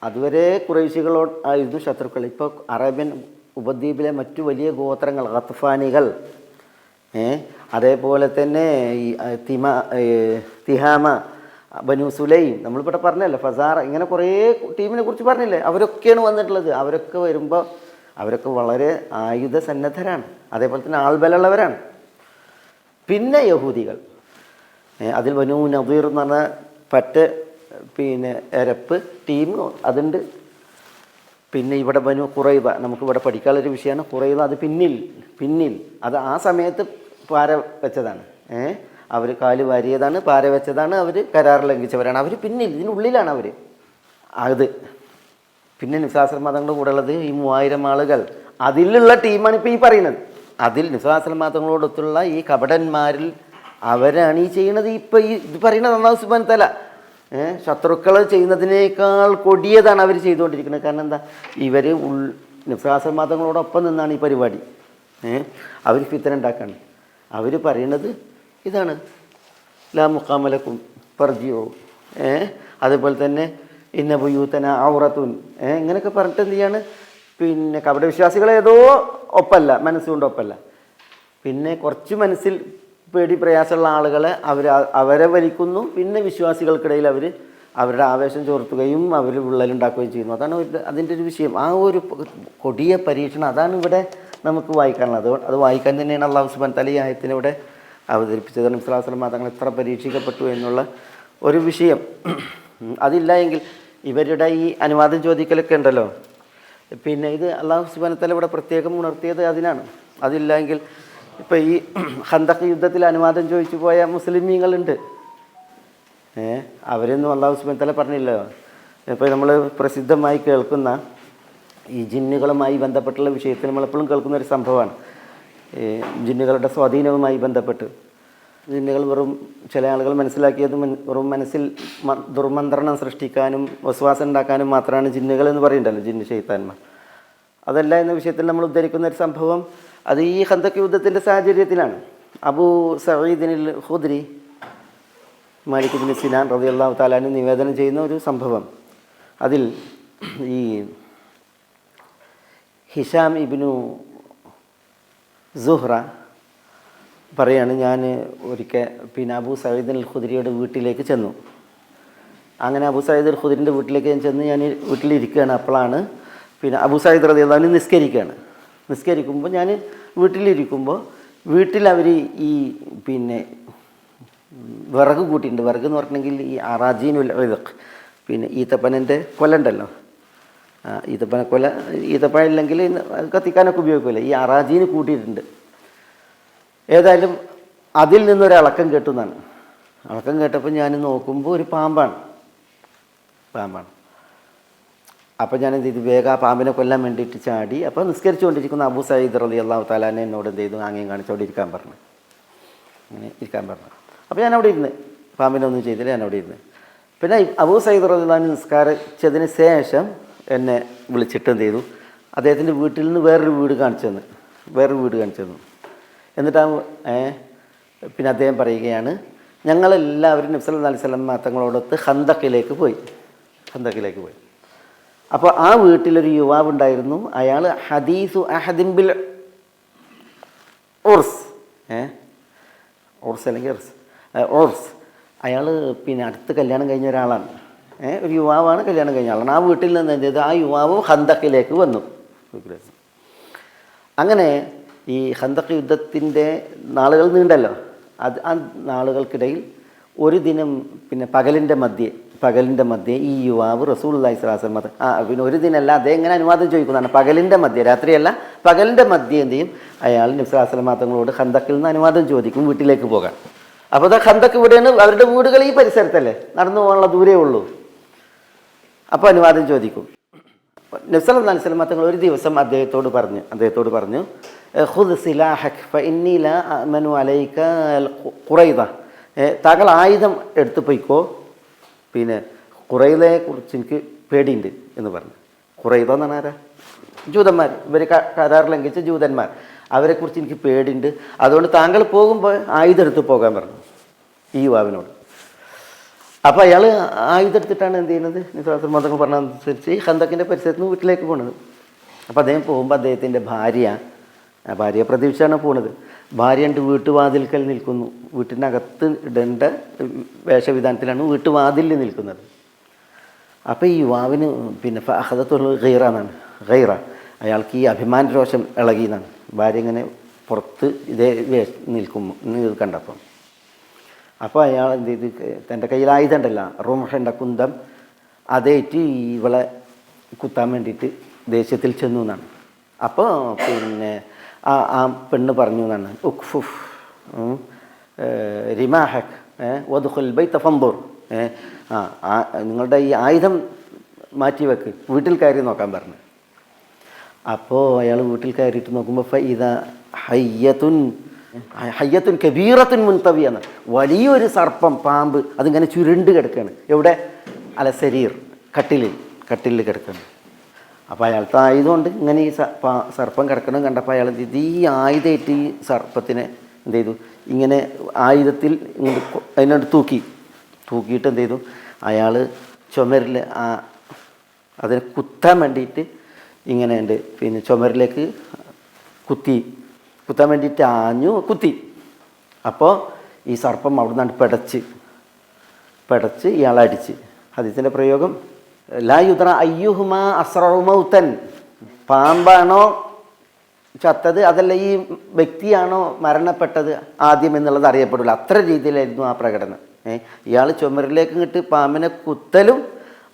അതുവരെ ഖുറൈശികളോട് ആയിരുന്നു ശത്രുക്കൾ. ഇപ്പോൾ അറേബ്യൻ ഉപദ്വീപിലെ മറ്റു വലിയ ഗോത്രങ്ങൾ, ഖത്ഫാനികൾ, അതേപോലെ തന്നെ ഈ തിഹാമ, ബനു സുലൈം നമ്മളിവിടെ പറഞ്ഞല്ലോ, ഫസാറ, ഇങ്ങനെ കുറേ ടീമിനെ കുറിച്ച് പറഞ്ഞില്ലേ, അവരൊക്കെയാണ് വന്നിട്ടുള്ളത്. അവരൊക്കെ വരുമ്പോൾ അവരൊക്കെ വളരെ ആയുധ സന്നദ്ധരാണ്, അതേപോലെ തന്നെ ആൾബലമുള്ളവരാണ്. പിന്നെ യഹൂദികൾ, അതിൽ ബനു നദീർ എന്ന് പറഞ്ഞ എരപ്പ് ടീം അതുണ്ട്. പിന്നെ ഇവിടെ ബനു ഖുറൈദ, നമുക്കിവിടെ പഠിക്കാനുള്ളൊരു വിഷയമാണ് ഖുറൈദ. അത് പിന്നിൽ അത് ആ സമയത്ത് പാര വെച്ചതാണ്. അവർ കാല് വാരിയതാണ്, പാര വെച്ചതാണ്, അവർ കരാർ ലംഘിച്ചവരാണ്. അവർ പിന്നിൽ, ഇതിനുള്ളിലാണ് അവർ. അത് പിന്നെ നിസ്വാസൽ മതങ്ങളുടെ കൂടെ ഉള്ളത് ഈ 3000 ആളുകൾ, അതിലുള്ള ടീമാണ് ഇപ്പോൾ ഈ പറയുന്നത്. അതിൽ നിസ്വാസൽ മതങ്ങളോടൊത്തുള്ള ഈ കപടന്മാരിൽ അവരാണ് ഈ ചെയ്യുന്നത്. ഇപ്പോൾ ഈ ഇത് പറയുന്നത് അല്ലാഹു സുബ്ഹാനഹു വ തആല ശത്രുക്കൾ ചെയ്യുന്നതിനേക്കാൾ കൊടിയതാണ് അവർ ചെയ്തുകൊണ്ടിരിക്കുന്നത്. കാരണം എന്താ, ഇവർ നിസ്വാസൽ മതങ്ങളോടൊപ്പം നിന്നാണ് ഈ പരിപാടി. അവർ ഫിത്ന ഉണ്ടാക്കാണ്. അവർ പറയുന്നത് ഇതാണ്, ലാ മുഖാമലക്കും ഫർജിഉ, അതുപോലെ തന്നെ ഇന്ന ബുയൂതന ഔറത്തുൻ, ഇങ്ങനെയൊക്കെ പറഞ്ഞിട്ട് എന്ത് ചെയ്യാണ്, പിന്നെ കപട വിശ്വാസികളേതോ ഒപ്പല്ല, മനസ്സുകൊണ്ട് ഒപ്പല്ല. പിന്നെ കുറച്ച് മനസ്സിൽ പേടി പ്രയാസമുള്ള ആളുകളെ അവരെ വലിക്കുന്നു. പിന്നെ വിശ്വാസികൾക്കിടയിൽ അവരുടെ ആവേശം ചോർത്തുകയും അവർ വിള്ളലുണ്ടാക്കുകയും ചെയ്യുന്നു. അതാണ് അതിൻ്റെ ഒരു വിഷയം. ആ ഒരു കൊടിയ പരീക്ഷണം അതാണ് ഇവിടെ നമുക്ക് വായിക്കാനുള്ളത്. അത് വായിക്കാൻ തന്നെയാണ് അല്ലാഹു സുബ്ഹാനഹു വ തആല ഈ ആയത്തിനിവിടെ അവതരിപ്പിച്ചത്. നബി സ്വല്ലല്ലാഹു അലൈഹി വസല്ലം തങ്ങൾ എത്ര പരീക്ഷിക്കപ്പെട്ടു എന്നുള്ള ഒരു വിഷയം. അതില്ല എങ്കിൽ ഇവരുടെ ഈ അനുവാദം ചോദിക്കലൊക്കെ ഉണ്ടല്ലോ, പിന്നെ ഇത് അല്ലാഹു സുബ്ഹാനഹു വ തആല ഇവിടെ പ്രത്യേകം ഉണർത്തിയത് അതിനാണ്. അതില്ല എങ്കിൽ ഇപ്പോൾ ഈ ഖന്തഖ് യുദ്ധത്തിൽ അനുവാദം ചോദിച്ചു പോയ മുസ്ലിമീങ്ങളുണ്ട്. അവരൊന്നും അല്ലാഹു സുബ്ഹാനഹു വ തആല പറഞ്ഞില്ലോ. ഇപ്പോൾ നമ്മൾ പ്രസിദ്ധമായി കേൾക്കുന്ന ഈ ജിന്നുകളുമായി ബന്ധപ്പെട്ടുള്ള വിഷയത്തിൽ നമ്മളെപ്പോഴും കേൾക്കുന്ന ഒരു സംഭവമാണ്. ജിന്നുകളുടെ സ്വാധീനവുമായി ബന്ധപ്പെട്ട് ജിന്നുകൾ ചില ആളുകൾ മനസ്സിലാക്കിയത് വെറും മനസ്സിൽ ദുർമന്ത്രണം സൃഷ്ടിക്കാനും വസ്വാസം ഉണ്ടാക്കാനും മാത്രമാണ് ജിന്നുകൾ എന്ന് പറയുന്നുണ്ടല്ലോ, ജിന്ന് ശൈത്താന്മാർ. അതല്ല എന്ന വിഷയത്തിൽ നമ്മൾ ഉദ്ധരിക്കുന്ന ഒരു സംഭവം അത് ഈ ഖന്തഖ് യുദ്ധത്തിൻ്റെ സാഹചര്യത്തിലാണ്. അബൂ സഈദിനിൽ ഖുദ്രി മാലിക് ഇബ്നു സിനാൻ റളിയല്ലാഹു തആല അൻഹു നിവേദനം ചെയ്യുന്ന ഒരു സംഭവം. അതിൽ ഈ ഹിഷാം ഇബ്നു സുഹ്റ പറയാണ്, ഞാൻ ഒരിക്കൽ അബൂ സഈദ് അൽ ഖുദ്രിയുടെ വീട്ടിലേക്ക് ചെന്നു. അങ്ങനെ അബൂ സഈദ് അൽ ഖുദ്രിൻ്റെ വീട്ടിലേക്ക് ഞാൻ വീട്ടിലിരിക്കുകയാണ്. അപ്പോഴാണ് അബൂ സഈദ് റളിയല്ലാഹു അൻഹു നിസ്കരിക്കുമ്പോൾ ഞാൻ വീട്ടിലിരിക്കുമ്പോൾ വീട്ടിൽ അവർ ഈ വിറക് കൂട്ടിയിട്ടുണ്ട്. വിറക് എന്ന് പറഞ്ഞിട്ടുണ്ടെങ്കിൽ ഈ അറാജീനുൽ ഇദ്ഖ്, ഈത്തപ്പനൻ്റെ കൊല ഉണ്ടല്ലോ, ഈത്തപ്പഴം ഇല്ലെങ്കിൽ കത്തിക്കാനൊക്കെ ഉപയോഗിക്കില്ല, ഈ അറാജീന് കൂട്ടിയിട്ടുണ്ട്. ഏതായാലും അതിൽ നിന്നൊരിളക്കം കേട്ടു എന്നാണ്. ഇളക്കം കേട്ടപ്പോൾ ഞാൻ നോക്കുമ്പോൾ ഒരു പാമ്പാണ്. അപ്പോൾ ഞാൻ എന്ത് ചെയ്തു, വേഗം ആ പാമ്പിനെ കൊല്ലാൻ വേണ്ടിയിട്ട് ചാടി. അപ്പോൾ നിസ്കരിച്ചുകൊണ്ടിരിക്കുന്ന അബൂ സഈദ് റളിയല്ലാഹു തആല എന്നോട് എന്ത് ചെയ്തു, ആംഗ്യം കാണിച്ചോടെ ഇരിക്കാൻ പറഞ്ഞു. അങ്ങനെ ഇരിക്കാൻ പറഞ്ഞു. അപ്പോൾ ഞാൻ അവിടെ ഇരുന്ന്, പാമ്പിനെ ഒന്നും ചെയ്തില്ല, ഞാൻ അവിടെ ഇരുന്ന്. പിന്നെ അബൂ സഈദ് റളിയല്ലാഹു അൻഹു നിസ്കരിച്ചതിന് ശേഷം എന്നെ വിളിച്ചിട്ട് എന്ത് ചെയ്തു, അദ്ദേഹത്തിൻ്റെ വീട്ടിൽ നിന്ന് വേറൊരു വീട് കാണിച്ചു തന്നു. എന്നിട്ട് പിന്നെ അദ്ദേഹം പറയുകയാണ്, ഞങ്ങളെല്ലാവരും നബി സല്ലല്ലാഹു അലൈഹി വസല്ലം തങ്ങളോടൊത്ത് ഖന്തഖിലേക്ക് പോയി. അപ്പോൾ ആ വീട്ടിലൊരു യുവാവ് ഉണ്ടായിരുന്നു. അയാൾ ഹദീസു അഹദിൻ ബിൽ ഉർസ്, അയാൾ അടുത്ത് കല്യാണം കഴിഞ്ഞ ഒരാളാണ്. ഒരു യുവാവാണ്, കല്യാണം കഴിഞ്ഞ ആളാണ്. ആ വീട്ടിൽ നിന്ന് എന്ത് ചെയ്തു, ആ യുവാവ് ഖന്തഖിലേക്ക് വന്നു. അങ്ങനെ ഈ ഖന്തഖ് യുദ്ധത്തിൻ്റെ നാളുകൾ നീണ്ടല്ലോ. ആ നാളുകൾക്കിടയിൽ ഒരു ദിനം പകലിൻ്റെ മധ്യേ ഈ യുവാവ് റസൂലുള്ളാഹി സ്വല്ലല്ലാഹു അലൈഹി വസല്ലം ഒരു ദിനമല്ല, അദ്ദേഹം എങ്ങനെ അനുവാദം ചോദിക്കുന്നതാണ്, പകലിൻ്റെ മധ്യേ, രാത്രിയല്ല, പകലിൻ്റെ മധ്യേ എന്ത് ചെയ്യും, അയാൾ നബി സ്വല്ലല്ലാഹു അലൈഹി വസല്ലം തങ്ങളോട് ഖന്തഖിൽ നിന്ന് അനുവാദം ചോദിക്കും വീട്ടിലേക്ക് പോകാൻ. അപ്പോൾ അത് ഖന്തഖ് ഇവിടെയാണ്, അവരുടെ വീടുകൾ ഈ പരിസരത്തല്ലേ, നടന്നു പോകാനുള്ള ദൂരേ ഉള്ളൂ. അപ്പോൾ അനുവാദം ചോദിക്കും. നബി സല്ലല്ലാഹു അലൈഹി വസല്ലം തങ്ങൾ ഒരു ദിവസം അദ്ദേഹത്തോട് പറഞ്ഞു ഖുദ് സിലാഹക് ഫഇന്നി ലാ അഅ്മനു അലൈക ഖുറൈദ, താങ്കൾ ആയുധം എടുത്തു പോയിക്കോ, ഖുറൈദയെക്കുറിച്ച് എനിക്ക് പേടിയുണ്ട് എന്ന് പറഞ്ഞു. ഖുറൈദ എന്ന് പറഞ്ഞാൽ ആരാ? ജൂതന്മാർ, ഇവർ കരാർ ലംഘിച്ച ജൂതന്മാർ. അവരെക്കുറിച്ച് എനിക്ക് പേടിയുണ്ട്, അതുകൊണ്ട് താങ്കൾ പോകുമ്പോൾ ആയുധം എടുത്ത് പോകാൻ പറഞ്ഞു ഈ യുവാവിനോട്. അപ്പോൾ അയാൾ ആയുധം എടുത്തിട്ടാണ് എന്ത് ചെയ്യുന്നത്, മതങ്ങൾ പറഞ്ഞതനുസരിച്ച് ഈ ഖന്തഖിൻ്റെ പരിസരത്ത് നിന്ന് വീട്ടിലേക്ക് പോകുന്നത്. അപ്പോൾ അദ്ദേഹം പോകുമ്പോൾ അദ്ദേഹത്തിൻ്റെ ഭാര്യ ഭാര്യയെ പ്രതീക്ഷിച്ചാണ് പോണത്. ഭാര്യ ഉണ്ട് വീട്ടുവാതിൽക്കൽ നിൽക്കുന്നു. വീട്ടിനകത്ത് ഇടേണ്ട വേഷവിധാനത്തിലാണ് വീട്ടുവാതിലിൽ നിൽക്കുന്നത്. അപ്പോൾ ഈ യുവാവിന് പിന്നെ ഫഅഖദത്തുൽ ഗൈറ എന്നാണ്. ഗൈറ, അയാൾക്ക് ഈ അഭിമാന രോഷം ഇളകി എന്നാണ്. ഭാര്യ ഇങ്ങനെ പുറത്ത് ഇതേ ഇത് കണ്ടപ്പം. അപ്പോൾ അയാൾ എന്ത് ചെയ്ത്, തൻ്റെ കയ്യിൽ ആയുധം ഉണ്ടല്ലോ, റുംഹൻ്റെ കുന്തം, അതേറ്റ് ഇവളെ കുത്താൻ വേണ്ടിയിട്ട് ദേഷ്യത്തിൽ ചെന്നു എന്നാണ്. അപ്പോൾ പിന്നെ ആ പെണ്ണ് പറഞ്ഞു എന്നാണ്, ഉഖ്ഫുഫ് റിമാഹക് വദ്ഖുൽ ബൈത ഫൻദുർ, നിങ്ങളുടെ ഈ ആയുധം മാറ്റി വെക്ക്, വീട്ടിൽ കയറി നോക്കാൻ പറഞ്ഞു. അപ്പോൾ അയാൾ വീട്ടിൽ കയറിയിട്ട് നോക്കുമ്പോൾ ഫഇദ ഹയ്യത്തുൻ കബീറത്തുൻ മുൻതവിയാണ്, വലിയൊരു സർപ്പം, പാമ്പ്, അതിങ്ങനെ ചുരുണ്ട് കിടക്കുകയാണ്. എവിടെ? അല ശരീർ, കട്ടിലിൽ കിടക്കുകയാണ്. അപ്പോൾ അയാൾക്ക് ആയുധമുണ്ട്. ഇങ്ങനെ ഈ സർപ്പം കിടക്കണം കണ്ടപ്പോൾ അയാൾ എന്ത് ചെയ്തു, ഈ ആയുധമായിട്ട് ഈ സർപ്പത്തിനെ എന്ത് ചെയ്തു, ഇങ്ങനെ ആയുധത്തിൽ അതിനോട് തൂക്കിയിട്ട് എന്ത് ചെയ്തു, അയാൾ ചുമരിൽ അതിനെ കുത്താൻ വേണ്ടിയിട്ട് ഇങ്ങനെ ഉണ്ട്, പിന്നെ ചുമരിലേക്ക് കുത്താൻ വേണ്ടിയിട്ട് കുത്തി. അപ്പോൾ ഈ സർപ്പം അവിടെ നിന്നാണ് പെടച്ച് ഇയാളടിച്ച്. ഹദീസിൻ്റെ പ്രയോഗം ലാ യുദ്ര അയ്യുഹുമാ അസ്റഉ മൗതൻ, പാമ്പാണോ ചത്തത് അതല്ല ഈ വ്യക്തിയാണോ മരണപ്പെട്ടത് ആദ്യം എന്നുള്ളത് അറിയപ്പെടില്ല. അത്ര രീതിയിലായിരുന്നു ആ പ്രകടനം. ഇയാൾ ചുമരിലേക്ക് ഇങ്ങോട്ട് പാമ്പിനെ കുത്തലും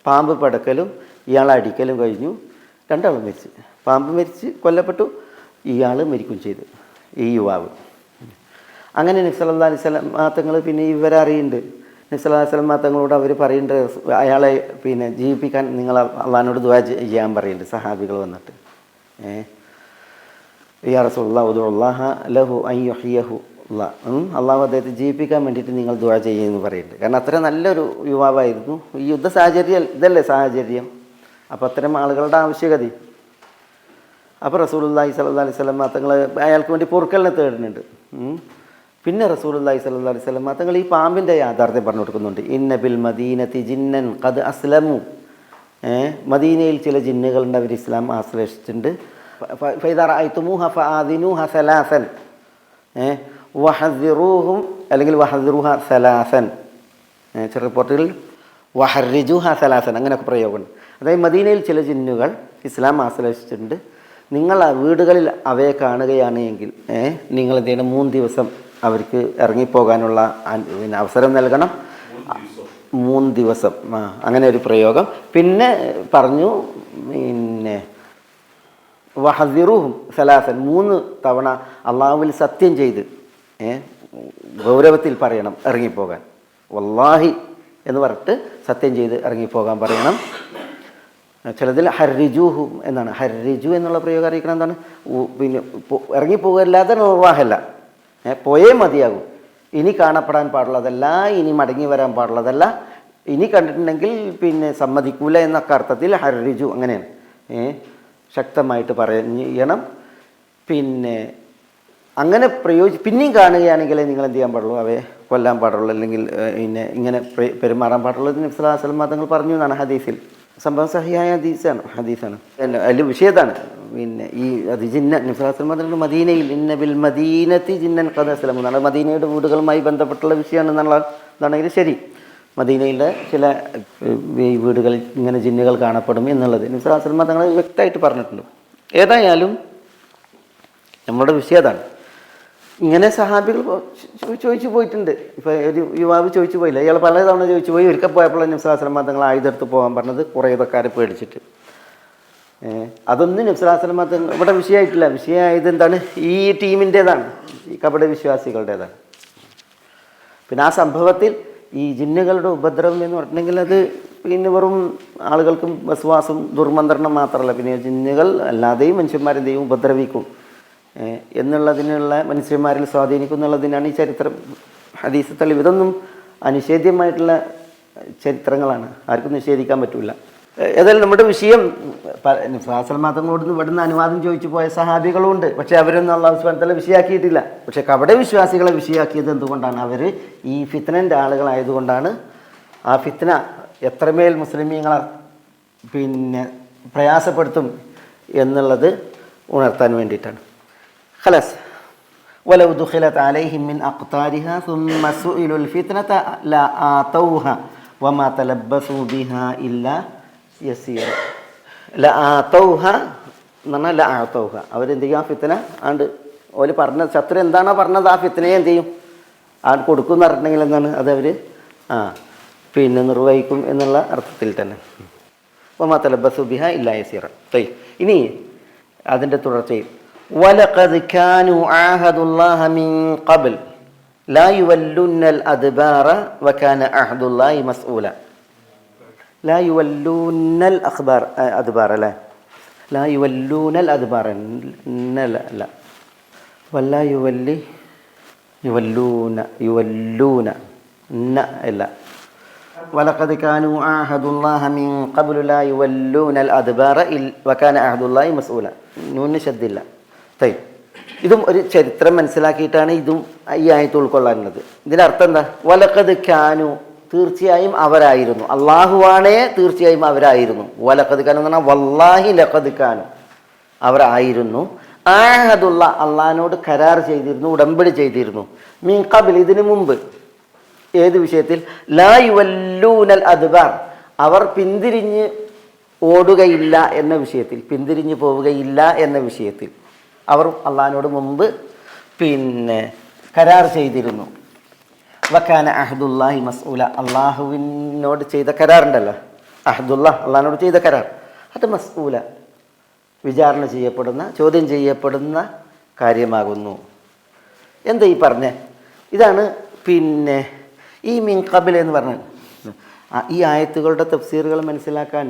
പാമ്പ് പെടക്കലും ഇയാൾ അടിക്കലും കഴിഞ്ഞു. രണ്ടാളും മരിച്ച്, പാമ്പ് മരിച്ച് കൊല്ലപ്പെട്ടു, ഇയാൾ മരിക്കുകയും ചെയ്തു, ഈ യുവാവ്. അങ്ങനെ നബി സല്ലല്ലാഹു അലൈഹി വസല്ലം തങ്ങൾ പിന്നെ ഇവരെ അറിയുന്നുണ്ട്. നബി സല്ലല്ലാഹു അലൈഹി വസല്ലം തങ്ങളോട് അവർ പറയുന്നുണ്ട്, അയാളെ പിന്നെ ജീവിപ്പിക്കാൻ നിങ്ങൾ അള്ളാഹിനോട് ദുആ ചെയ്യാൻ പറയുന്നുണ്ട് സഹാബികൾ വന്നിട്ട്. യാ റസൂലല്ലാഹ് ഉദ്ഉല്ലാഹ ലഹു അൻ യുഹ്യിഹു, അള്ളാഹു അദ്ദേഹത്തെ ജീവിപ്പിക്കാൻ വേണ്ടിയിട്ട് നിങ്ങൾ ദുആ ചെയ്യുമെന്ന് പറയുന്നുണ്ട്. കാരണം അത്ര നല്ലൊരു യുവാവായിരുന്നു. ഈ യുദ്ധ സാഹചര്യം ഇതല്ലേ സാഹചര്യം, അപ്പോൾ അത്തരം ആളുകളുടെ ആവശ്യകത. അപ്പോൾ റസൂലുള്ളാഹി സ്വല്ലല്ലാഹി അലൈഹി വസല്ലം തങ്ങൾ അയാൾക്ക് വേണ്ടി പൊറുക്കലിനെ തേടുന്നുണ്ട്. പിന്നെ റസൂലുള്ളാഹി സ്വല്ലല്ലാഹി അലൈഹി വസല്ലം തങ്ങൾ ഈ പാമ്പിൻ്റെ യാഥാർത്ഥ്യം പറഞ്ഞു കൊടുക്കുന്നുണ്ട്. ഇന്ന ബിൽ മദീനത്തി ജിന്നൻ ഖദ് അസ്ലമു, മദീനയിൽ ചില ജിന്നുകളുണ്ട്, അവർ ഇസ്ലാം ആശ്ലേഷിച്ചിട്ടുണ്ട്. ഫൈദാ റഅയ്തുമൂഹ ഫആദിനൂഹ സലാസൻ വഹദ്ദിറൂഹും, അല്ലെങ്കിൽ വഹദ്ദിറൂഹ സലാസൻ, ചില റിപ്പോർട്ടുകളിൽ വഹർരിജൂഹ സലാസൻ, അങ്ങനെയൊക്കെ പ്രയോഗമുണ്ട്. അതായത് മദീനയിൽ ചില ജിന്നുകൾ ഇസ്ലാം ആശ്ലേഷിച്ചിട്ടുണ്ട്, നിങ്ങൾ ആ വീടുകളിൽ അവയെ കാണുകയാണ് എങ്കിൽ നിങ്ങൾ എന്ത് ചെയ്യണം, 3 ദിവസം അവർക്ക് ഇറങ്ങിപ്പോകാനുള്ള പിന്നെ അവസരം നൽകണം. 3 ദിവസം, അങ്ങനെ ഒരു പ്രയോഗം. പിന്നെ പറഞ്ഞു, പിന്നെ വഹദിറുഹും സലാസൻ, 3 തവണ അള്ളാഹുവിൽ സത്യം ചെയ്ത് ഗൗരവത്തിൽ പറയണം ഇറങ്ങിപ്പോകാൻ. വല്ലാഹി എന്ന് പറഞ്ഞിട്ട് സത്യം ചെയ്ത് ഇറങ്ങിപ്പോകാൻ പറയണം. ചിലതിൽ ഹർരിജൂഹു എന്നാണ്. ഹർരിജു എന്നുള്ള പ്രയോഗം അറിയിക്കണം എന്താണ്, പിന്നെ ഇറങ്ങിപ്പോകല്ലാതെ നിർവാഹമല്ല, പോയേ മതിയാകും. ഇനി കാണപ്പെടാൻ പാടുള്ളതല്ല, ഇനി മടങ്ങി വരാൻ പാടുള്ളതല്ല, ഇനി കണ്ടിട്ടുണ്ടെങ്കിൽ പിന്നെ സമ്മതിക്കൂല എന്നൊക്കെ അർത്ഥത്തിൽ ഹർരിജു, അങ്ങനെയാണ്. ശക്തമായിട്ട് പറയണം. പിന്നെ അങ്ങനെ പിന്നെയും കാണുകയാണെങ്കിൽ നിങ്ങൾ എന്ത് ചെയ്യാൻ പാടുള്ളൂ, അവയെ കൊല്ലാൻ പാടുള്ളൂ, അല്ലെങ്കിൽ പിന്നെ ഇങ്ങനെ പെരുമാറാൻ പാടുള്ളൂ. നബി സല്ലല്ലാഹു അലൈഹി വസല്ലം തങ്ങൾ പറഞ്ഞു എന്നാണ് ഹദീസിൽ. സംഭവം സഹിയായ ഹദീസാണ്, അതിൽ വിഷയത്താണ്. പിന്നെ ഈ അത് ജിന്ന നബി സല്ലല്ലാഹു അലൈഹി വസല്ലം തങ്ങൾ മദീനയിൽ ഇന്ന ബിൽ മദീനത്തി ജിന്നൻ ഖദ് അസ്ലമു എന്നാണ്. മദീനയുടെ വീടുകളുമായി ബന്ധപ്പെട്ടുള്ള വിഷയമാണ് എന്നാണെങ്കിൽ ശരി. മദീനയിലെ ചില ഈ വീടുകളിൽ ഇങ്ങനെ ജിന്നുകൾ കാണപ്പെടും എന്നുള്ളത് നബി സല്ലല്ലാഹു അലൈഹി വസല്ലം തങ്ങൾ വ്യക്തമായിട്ട് പറഞ്ഞിട്ടുണ്ട്. ഏതായാലും നമ്മുടെ വിഷയം അതാണ്. ഇങ്ങനെ സഹാബികൾ ചോദിച്ചു പോയിട്ടുണ്ട്. ഇപ്പോൾ ഒരു യുവാവ് ചോദിച്ചു പോയില്ല, ഇയാൾ പലതവണ ചോദിച്ചു പോയി. ഒരിക്കൽ പോയപ്പോൾ നബി സല്ലല്ലാഹു അലൈഹി വസല്ലം തങ്ങൾ ആയുധെടുത്ത് പോകാൻ പറഞ്ഞത് കുറേതൊക്കെ പേടിച്ചിട്ട്. അതൊന്നും നബി സല്ലല്ലാഹു അലൈഹി വസല്ലം തങ്ങൾ ഇവിടെ വിഷയമായിട്ടില്ല. വിഷയമായത് എന്താണ്, ഈ ടീമിൻ്റേതാണ്, ഈ കപട വിശ്വാസികളുടേതാണ്. പിന്നെ ആ സംഭവത്തിൽ ഈ ജിന്നുകളുടെ ഉപദ്രവം എന്ന് പറഞ്ഞിട്ടുണ്ടെങ്കിൽ അത് പിന്നെ വെറും ആളുകൾക്കും വസ്വാസം ദുർമന്ത്രണം മാത്രമല്ല, പിന്നെ ജിന്നുകൾ അല്ലാതെയും മനുഷ്യന്മാരെന്തെയും ഉപദ്രവിക്കും എന്നുള്ളതിനുള്ള മനുഷ്യന്മാരിൽ സ്വാധീനിക്കും എന്നുള്ളതിനാണ് ഈ ചരിത്രം, ഹദീസ് തെളിവ്. ഇതൊന്നും അനിഷേധ്യമായിട്ടുള്ള ചരിത്രങ്ങളാണ്, ആർക്കും നിഷേധിക്കാൻ പറ്റില്ല. ഏതായാലും നമ്മുടെ വിഷയം തങ്ങളോട് ഇവിടുന്ന് അനുവാദം ചോദിച്ചു പോയ സഹാബികളുണ്ട്. പക്ഷേ അവരൊന്നും അല്ലാഹു സുബ്ഹാനഹു വ തആല വിഷയാക്കിയിട്ടില്ല. പക്ഷേ കപട വിശ്വാസികളെ വിഷയാക്കിയത് എന്തുകൊണ്ടാണ്? അവർ ഈ ഫിത്നൻ്റെ ആളുകളായതുകൊണ്ടാണ്. ആ ഫിത്ന എത്രമേൽ മുസ്ലിമീങ്ങളെ പിന്നെ പ്രയാസപ്പെടുത്തും എന്നുള്ളത് ഉണർത്താൻ വേണ്ടിയിട്ടാണ്. ഖലാസ് വലൗ ദുഖിലത് അലൈഹിം മിൻ അഖ്താരിഹാ സുമ്മ സുഇലുൽ ഫിത്നത ലാ ആതൗഹാ വമാ തലബ്ബസു ബിഹാ ഇല്ലാ യസീറ. ലാ ആതൗഹാ എന്ന് പറഞ്ഞാൽ ലാ ആതൗഹാ, അവരെന്ത് ചെയ്യും? ആ ഫിത്ന ആണ്ട് ഓല് പറഞ്ഞ ശത്രു എന്താണോ പറഞ്ഞത് ആ ഫിത്നയെ എന്ത് ചെയ്യും? ആണ്ട് കൊടുക്കും എന്ന് പറഞ്ഞിട്ടുണ്ടെങ്കിൽ എന്താണ് അതവർ പിന്നെ നിർവഹിക്കും എന്നുള്ള അർത്ഥത്തിൽ തന്നെ. വമാ തലബ്ബസു ബിഹാ ഇല്ലാ യസീറ. ഇനി അതിൻ്റെ തുടർച്ചയിൽ വലഖദ് കാനൂ ആഹദുല്ലാഹ മിൻ ഖബ്ൽ ലാ യുവല്ലുന്നൽ അദ്ബാറ വകാന അഹദുല്ലാഹി മസ്ഊല. ലാ യുവല്ലൂന്നൽ അദ്ബാർ അല്ലേ, ലാ യുവല്ലൂനൽ അദ്ബാർ അല്ല, വല്ലാ യുവല്ലി യുവല്ലൂന അല്ല. വലഖദ് കാനൂ ആഹദുല്ലാഹ മിൻ ഖബ്ലു ലാ യുവല്ലൂനൽ അദ്ബാറ വകാന അഹദുല്ലാഹി മസ്ഊല. നൂന് ശദ്ദില്ല. ഇതും ഒരു ചരിത്രം മനസ്സിലാക്കിയിട്ടാണ് ഇതും ഈ ആയത്ത് ഉൾക്കൊള്ളാനുള്ളത്. ഇതിൻ്റെ അർത്ഥം എന്താ? വലഖദ് കാനു, തീർച്ചയായും അവരായിരുന്നു. അള്ളാഹുവാണേ തീർച്ചയായും അവരായിരുന്നു. വലഖദ് കാനു എന്ന് പറഞ്ഞാൽ വല്ലാഹി ലഖദ് കാനു, അവരായിരുന്നു. ആഹദുള്ള, അള്ളാഹിനോട് കരാർ ചെയ്തിരുന്നു, ഉടമ്പടി ചെയ്തിരുന്നു. മിൻ ഖബ്ൽ, ഇതിനു മുമ്പ്. ഏത് വിഷയത്തിൽ? ലാ യുവല്ലൂനൽ അദ്ബാർ, അവർ പിന്തിരിഞ്ഞ് ഓടുകയില്ല എന്ന വിഷയത്തിൽ, പിന്തിരിഞ്ഞ് പോവുകയില്ല എന്ന വിഷയത്തിൽ അവർ അള്ളാഹിനോട് മുമ്പ് പിന്നെ കരാർ ചെയ്തിരുന്നു. വക്കാന അഹദുല്ലാഹി മസ്ഊല, അള്ളാഹുവിനോട് ചെയ്ത കരാറുണ്ടല്ലോ, അഹദുല്ല, അള്ളാഹിനോട് ചെയ്ത കരാർ, അത് മസ്ഊല, വിചാരണ ചെയ്യപ്പെടുന്ന, ചോദ്യം ചെയ്യപ്പെടുന്ന കാര്യമാകുന്നു. എന്താ ഈ പറഞ്ഞേ? ഇതാണ് പിന്നെ ഈ മിൻ ഖബ്ൽ എന്ന് പറഞ്ഞത്. ഈ ആയത്തുകളുടെ തഫ്സീറുകൾ മനസ്സിലാക്കാൻ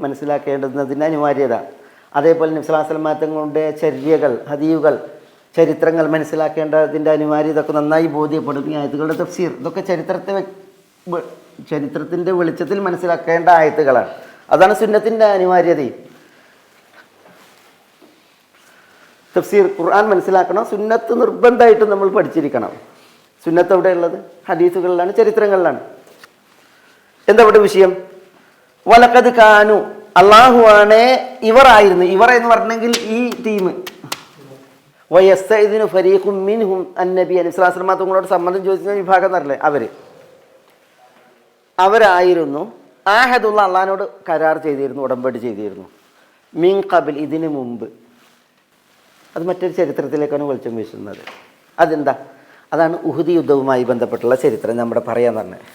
മനസ്സിലാക്കേണ്ടുന്നതിൻ്റെ അനിവാര്യത, അതേപോലെ നബി സല്ലല്ലാഹു അലൈഹി വസല്ലം തങ്ങളുടെ ചര്യകൾ, ഹദീയുകൾ, ചരിത്രങ്ങൾ മനസ്സിലാക്കേണ്ടതിൻ്റെ അനിവാര്യത ഒക്കെ നന്നായി ബോധ്യപ്പെടും ഈ ആയത്തുകളുടെ തഫ്സീർ. ഇതൊക്കെ ചരിത്രത്തിൻ്റെ വെളിച്ചത്തിൽ മനസ്സിലാക്കേണ്ട ആയത്തുകളാണ്. അതാണ് സുന്നത്തിൻ്റെ അനിവാര്യതയും. തഫ്സീർ ഖുർആൻ മനസ്സിലാക്കണം, സുന്നത്ത് നിർബന്ധമായിട്ടും നമ്മൾ പഠിച്ചിരിക്കണം. സുന്നത്ത് എവിടെയുള്ളത്? ഹദീസുകളിലാണ്, ചരിത്രങ്ങളിലാണ്. എന്താ ഇവിടെ വിഷയം? വലഖദ് കാനു, അള്ളാഹുവാണേ ഇവരായിരുന്നു. ഇവർ എന്ന് പറഞ്ഞെങ്കിൽ ഈ ടീം. വയസ്തഇദ്നു ഫരീഖും മിൻഹും അന്നബി നബി സ്വല്ലല്ലാഹു അലൈഹി വസല്ലം തങ്ങളോട് സമ്മതം ചോദിച്ച വിഭാഗം എന്നറിയില്ലേ, അവരായിരുന്നു. ആഹദുള്ള, അള്ളാഹിനോട് കരാർ ചെയ്തിരുന്നു, ഉടമ്പടി ചെയ്തിരുന്നു. മിൻ ഖബ്ൽ, ഇതിനു മുമ്പ്. അത് മറ്റൊരു ചരിത്രത്തിലേക്കാണ് വെളിച്ചം വീശുന്നത്. അതെന്താ? അതാണ് ഉഹുദ് യുദ്ധവുമായി ബന്ധപ്പെട്ടുള്ള ചരിത്രം നമ്മുടെ പറയാന്ന് പറഞ്ഞത്.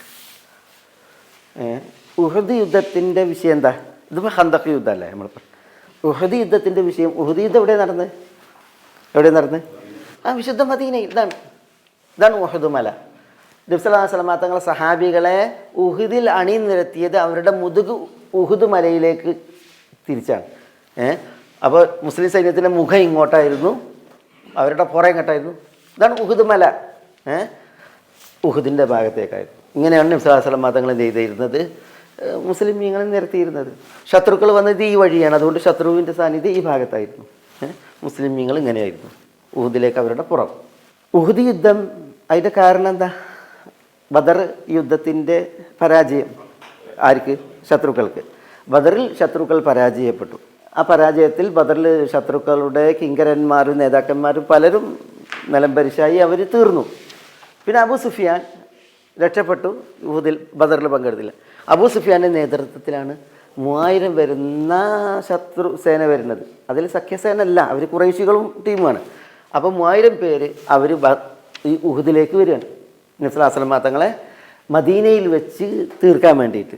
ഉഹുദ് യുദ്ധത്തിൻ്റെ വിഷയം എന്താ? ഇതിപ്പോൾ ഖന്തഖ് യുദ്ധമല്ലേ നമ്മൾ. ഉഹുദ് യുദ്ധത്തിൻ്റെ വിഷയം, ഉഹുദ് യുദ്ധം എവിടെ നടന്നത്? വിശുദ്ധ മദീനയിൽ. ഇതാണ് ഉഹുദ് മല. നബി സല്ലല്ലാഹു അലൈഹി വസല്ലം തങ്ങളെ സഹാബികളെ ഉഹുദിൽ അണിനിരത്തിയത് അവരുടെ മുതുക് ഉഹുദ് മലയിലേക്ക് തിരിച്ചാണ്. അപ്പോൾ മുസ്ലിം സൈന്യത്തിൻ്റെ മുഖം ഇങ്ങോട്ടായിരുന്നു, അവരുടെ പുറം ഇങ്ങോട്ടായിരുന്നു. ഇതാണ് ഉഹുദ് മല. ഉഹുദിൻ്റെ ഭാഗത്തേക്കായിരുന്നു. ഇങ്ങനെയാണ് നബി സല്ലല്ലാഹു അലൈഹി വസല്ലം തങ്ങൾ ചെയ്തിരുന്നത്, മുസ്ലിമീങ്ങളെ നിരത്തിയിരുന്നത്. ശത്രുക്കൾ വന്നത് ഈ വഴിയാണ്, അതുകൊണ്ട് ശത്രുവിൻ്റെ സാന്നിധ്യം ഈ ഭാഗത്തായിരുന്നു. മുസ്ലിമീങ്ങൾ ഇങ്ങനെയായിരുന്നു, ഉഹുദിലേക്ക് അവരുടെ പുറം. ഉഹുദ് യുദ്ധം, അതിൻ്റെ കാരണം എന്താ? ബദർ യുദ്ധത്തിൻ്റെ പരാജയം. ആർക്ക്? ശത്രുക്കൾക്ക്. ബദറിൽ ശത്രുക്കൾ പരാജയപ്പെട്ടു. ആ പരാജയത്തിൽ ബദറിൽ ശത്രുക്കളുടെ കിങ്കരന്മാരും നേതാക്കന്മാരും പലരും നിലംപരിശായി അവർ തീർന്നു. പിന്നെ അബൂ സുഫിയാൻ രക്ഷപ്പെട്ടു, ഉഹുദിൽ ബദറിൽ പങ്കെടുത്തില്ല. അബൂ സുഫിയാൻ്റെ നേതൃത്വത്തിലാണ് 3000 വരുന്ന ശത്രു സേന വരുന്നത്. അതിൽ സഖ്യസേന അല്ല, അവർ ഖുറൈശികളും ടീമുമാണ്. അപ്പോൾ 3000 പേര് അവർ ഈ ഉഹുദിലേക്ക് വരികയാണ്. നബി സല്ലല്ലാഹു അലൈഹി വസല്ലം തങ്ങളെ മദീനയിൽ വെച്ച് തീർക്കാൻ വേണ്ടിയിട്ട്,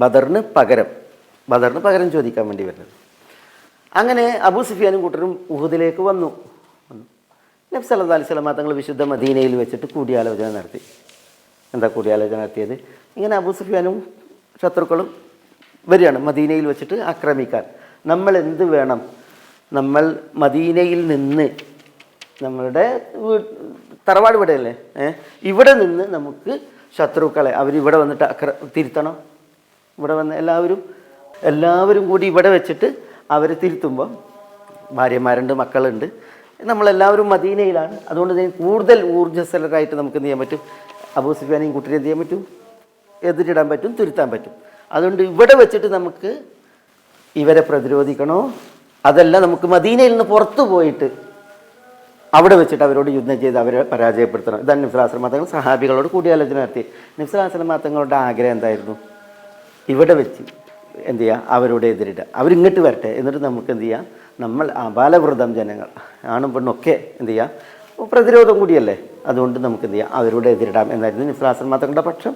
ബദറിന് പകരം ചോദിക്കാൻ വേണ്ടി വരുന്നത്. അങ്ങനെ അബൂ സുഫിയാനും കൂട്ടരും ഉഹുദിലേക്ക് വന്നു. നബി സല്ലല്ലാഹു അലൈഹി വസല്ലം തങ്ങൾ വിശുദ്ധ മദീനയിൽ വെച്ചിട്ട് കൂടിയാലോചന നടത്തി. എന്താ കൂടിയാലോചന നടത്തിയത്? ഇങ്ങനെ അബൂ സുഫിയാനും ശത്രുക്കളും വരികയാണ് മദീനയിൽ വെച്ചിട്ട് ആക്രമിക്കാൻ. നമ്മൾ എന്ത് വേണം? നമ്മൾ മദീനയിൽ നിന്ന്, നമ്മളുടെ തറവാട് ഇവിടെയല്ലേ, ഇവിടെ നിന്ന് നമുക്ക് ശത്രുക്കളെ അവരിവിടെ വന്നിട്ട് തിരുത്തണം. ഇവിടെ വന്ന് എല്ലാവരും കൂടി ഇവിടെ വെച്ചിട്ട് അവർ തിരുത്തുമ്പോൾ, ഭാര്യമാരുണ്ട്, മക്കളുണ്ട്, നമ്മളെല്ലാവരും മദീനയിലാണ്. അതുകൊണ്ട് കൂടുതൽ ഊർജ്ജസ്വലരായിട്ട് നമുക്ക് എന്ത് ചെയ്യാൻ പറ്റും? അബൂ സുഫിയാനെയും കൂട്ടിനെ എന്ത് ചെയ്യാൻ പറ്റും? എതിരിടാൻ പറ്റും, തിരുത്താൻ പറ്റും. അതുകൊണ്ട് ഇവിടെ വെച്ചിട്ട് നമുക്ക് ഇവരെ പ്രതിരോധിക്കണോ? അതല്ല, നമുക്ക് മദീനയിൽ നിന്ന് പുറത്തു പോയിട്ട് അവിടെ വെച്ചിട്ട് അവരോട് യുദ്ധം ചെയ്ത് അവരെ പരാജയപ്പെടുത്തണം. ഇതാണ് നബി തങ്ങൾ സഹാബികളോട് കൂടിയാലോചന നടത്തി. നബി തങ്ങളുടെ ആഗ്രഹം എന്തായിരുന്നു? ഇവിടെ വെച്ച് എന്ത് ചെയ്യുക, അവരോട് എതിരിടുക. അവരിങ്ങോട്ട് വരട്ടെ, എന്നിട്ട് നമുക്ക് എന്ത് ചെയ്യാം, നമ്മൾ ബാലവൃതം ജനങ്ങൾ ആണും പെണ്ണൊക്കെ എന്ത് ചെയ്യുക, പ്രതിരോധം കൂടിയല്ലേ, അതുകൊണ്ട് നമുക്ക് എന്ത് ചെയ്യാം, അവരോട് എതിരിടാം എന്നായിരുന്നു നബി തങ്ങളുടെ പക്ഷം.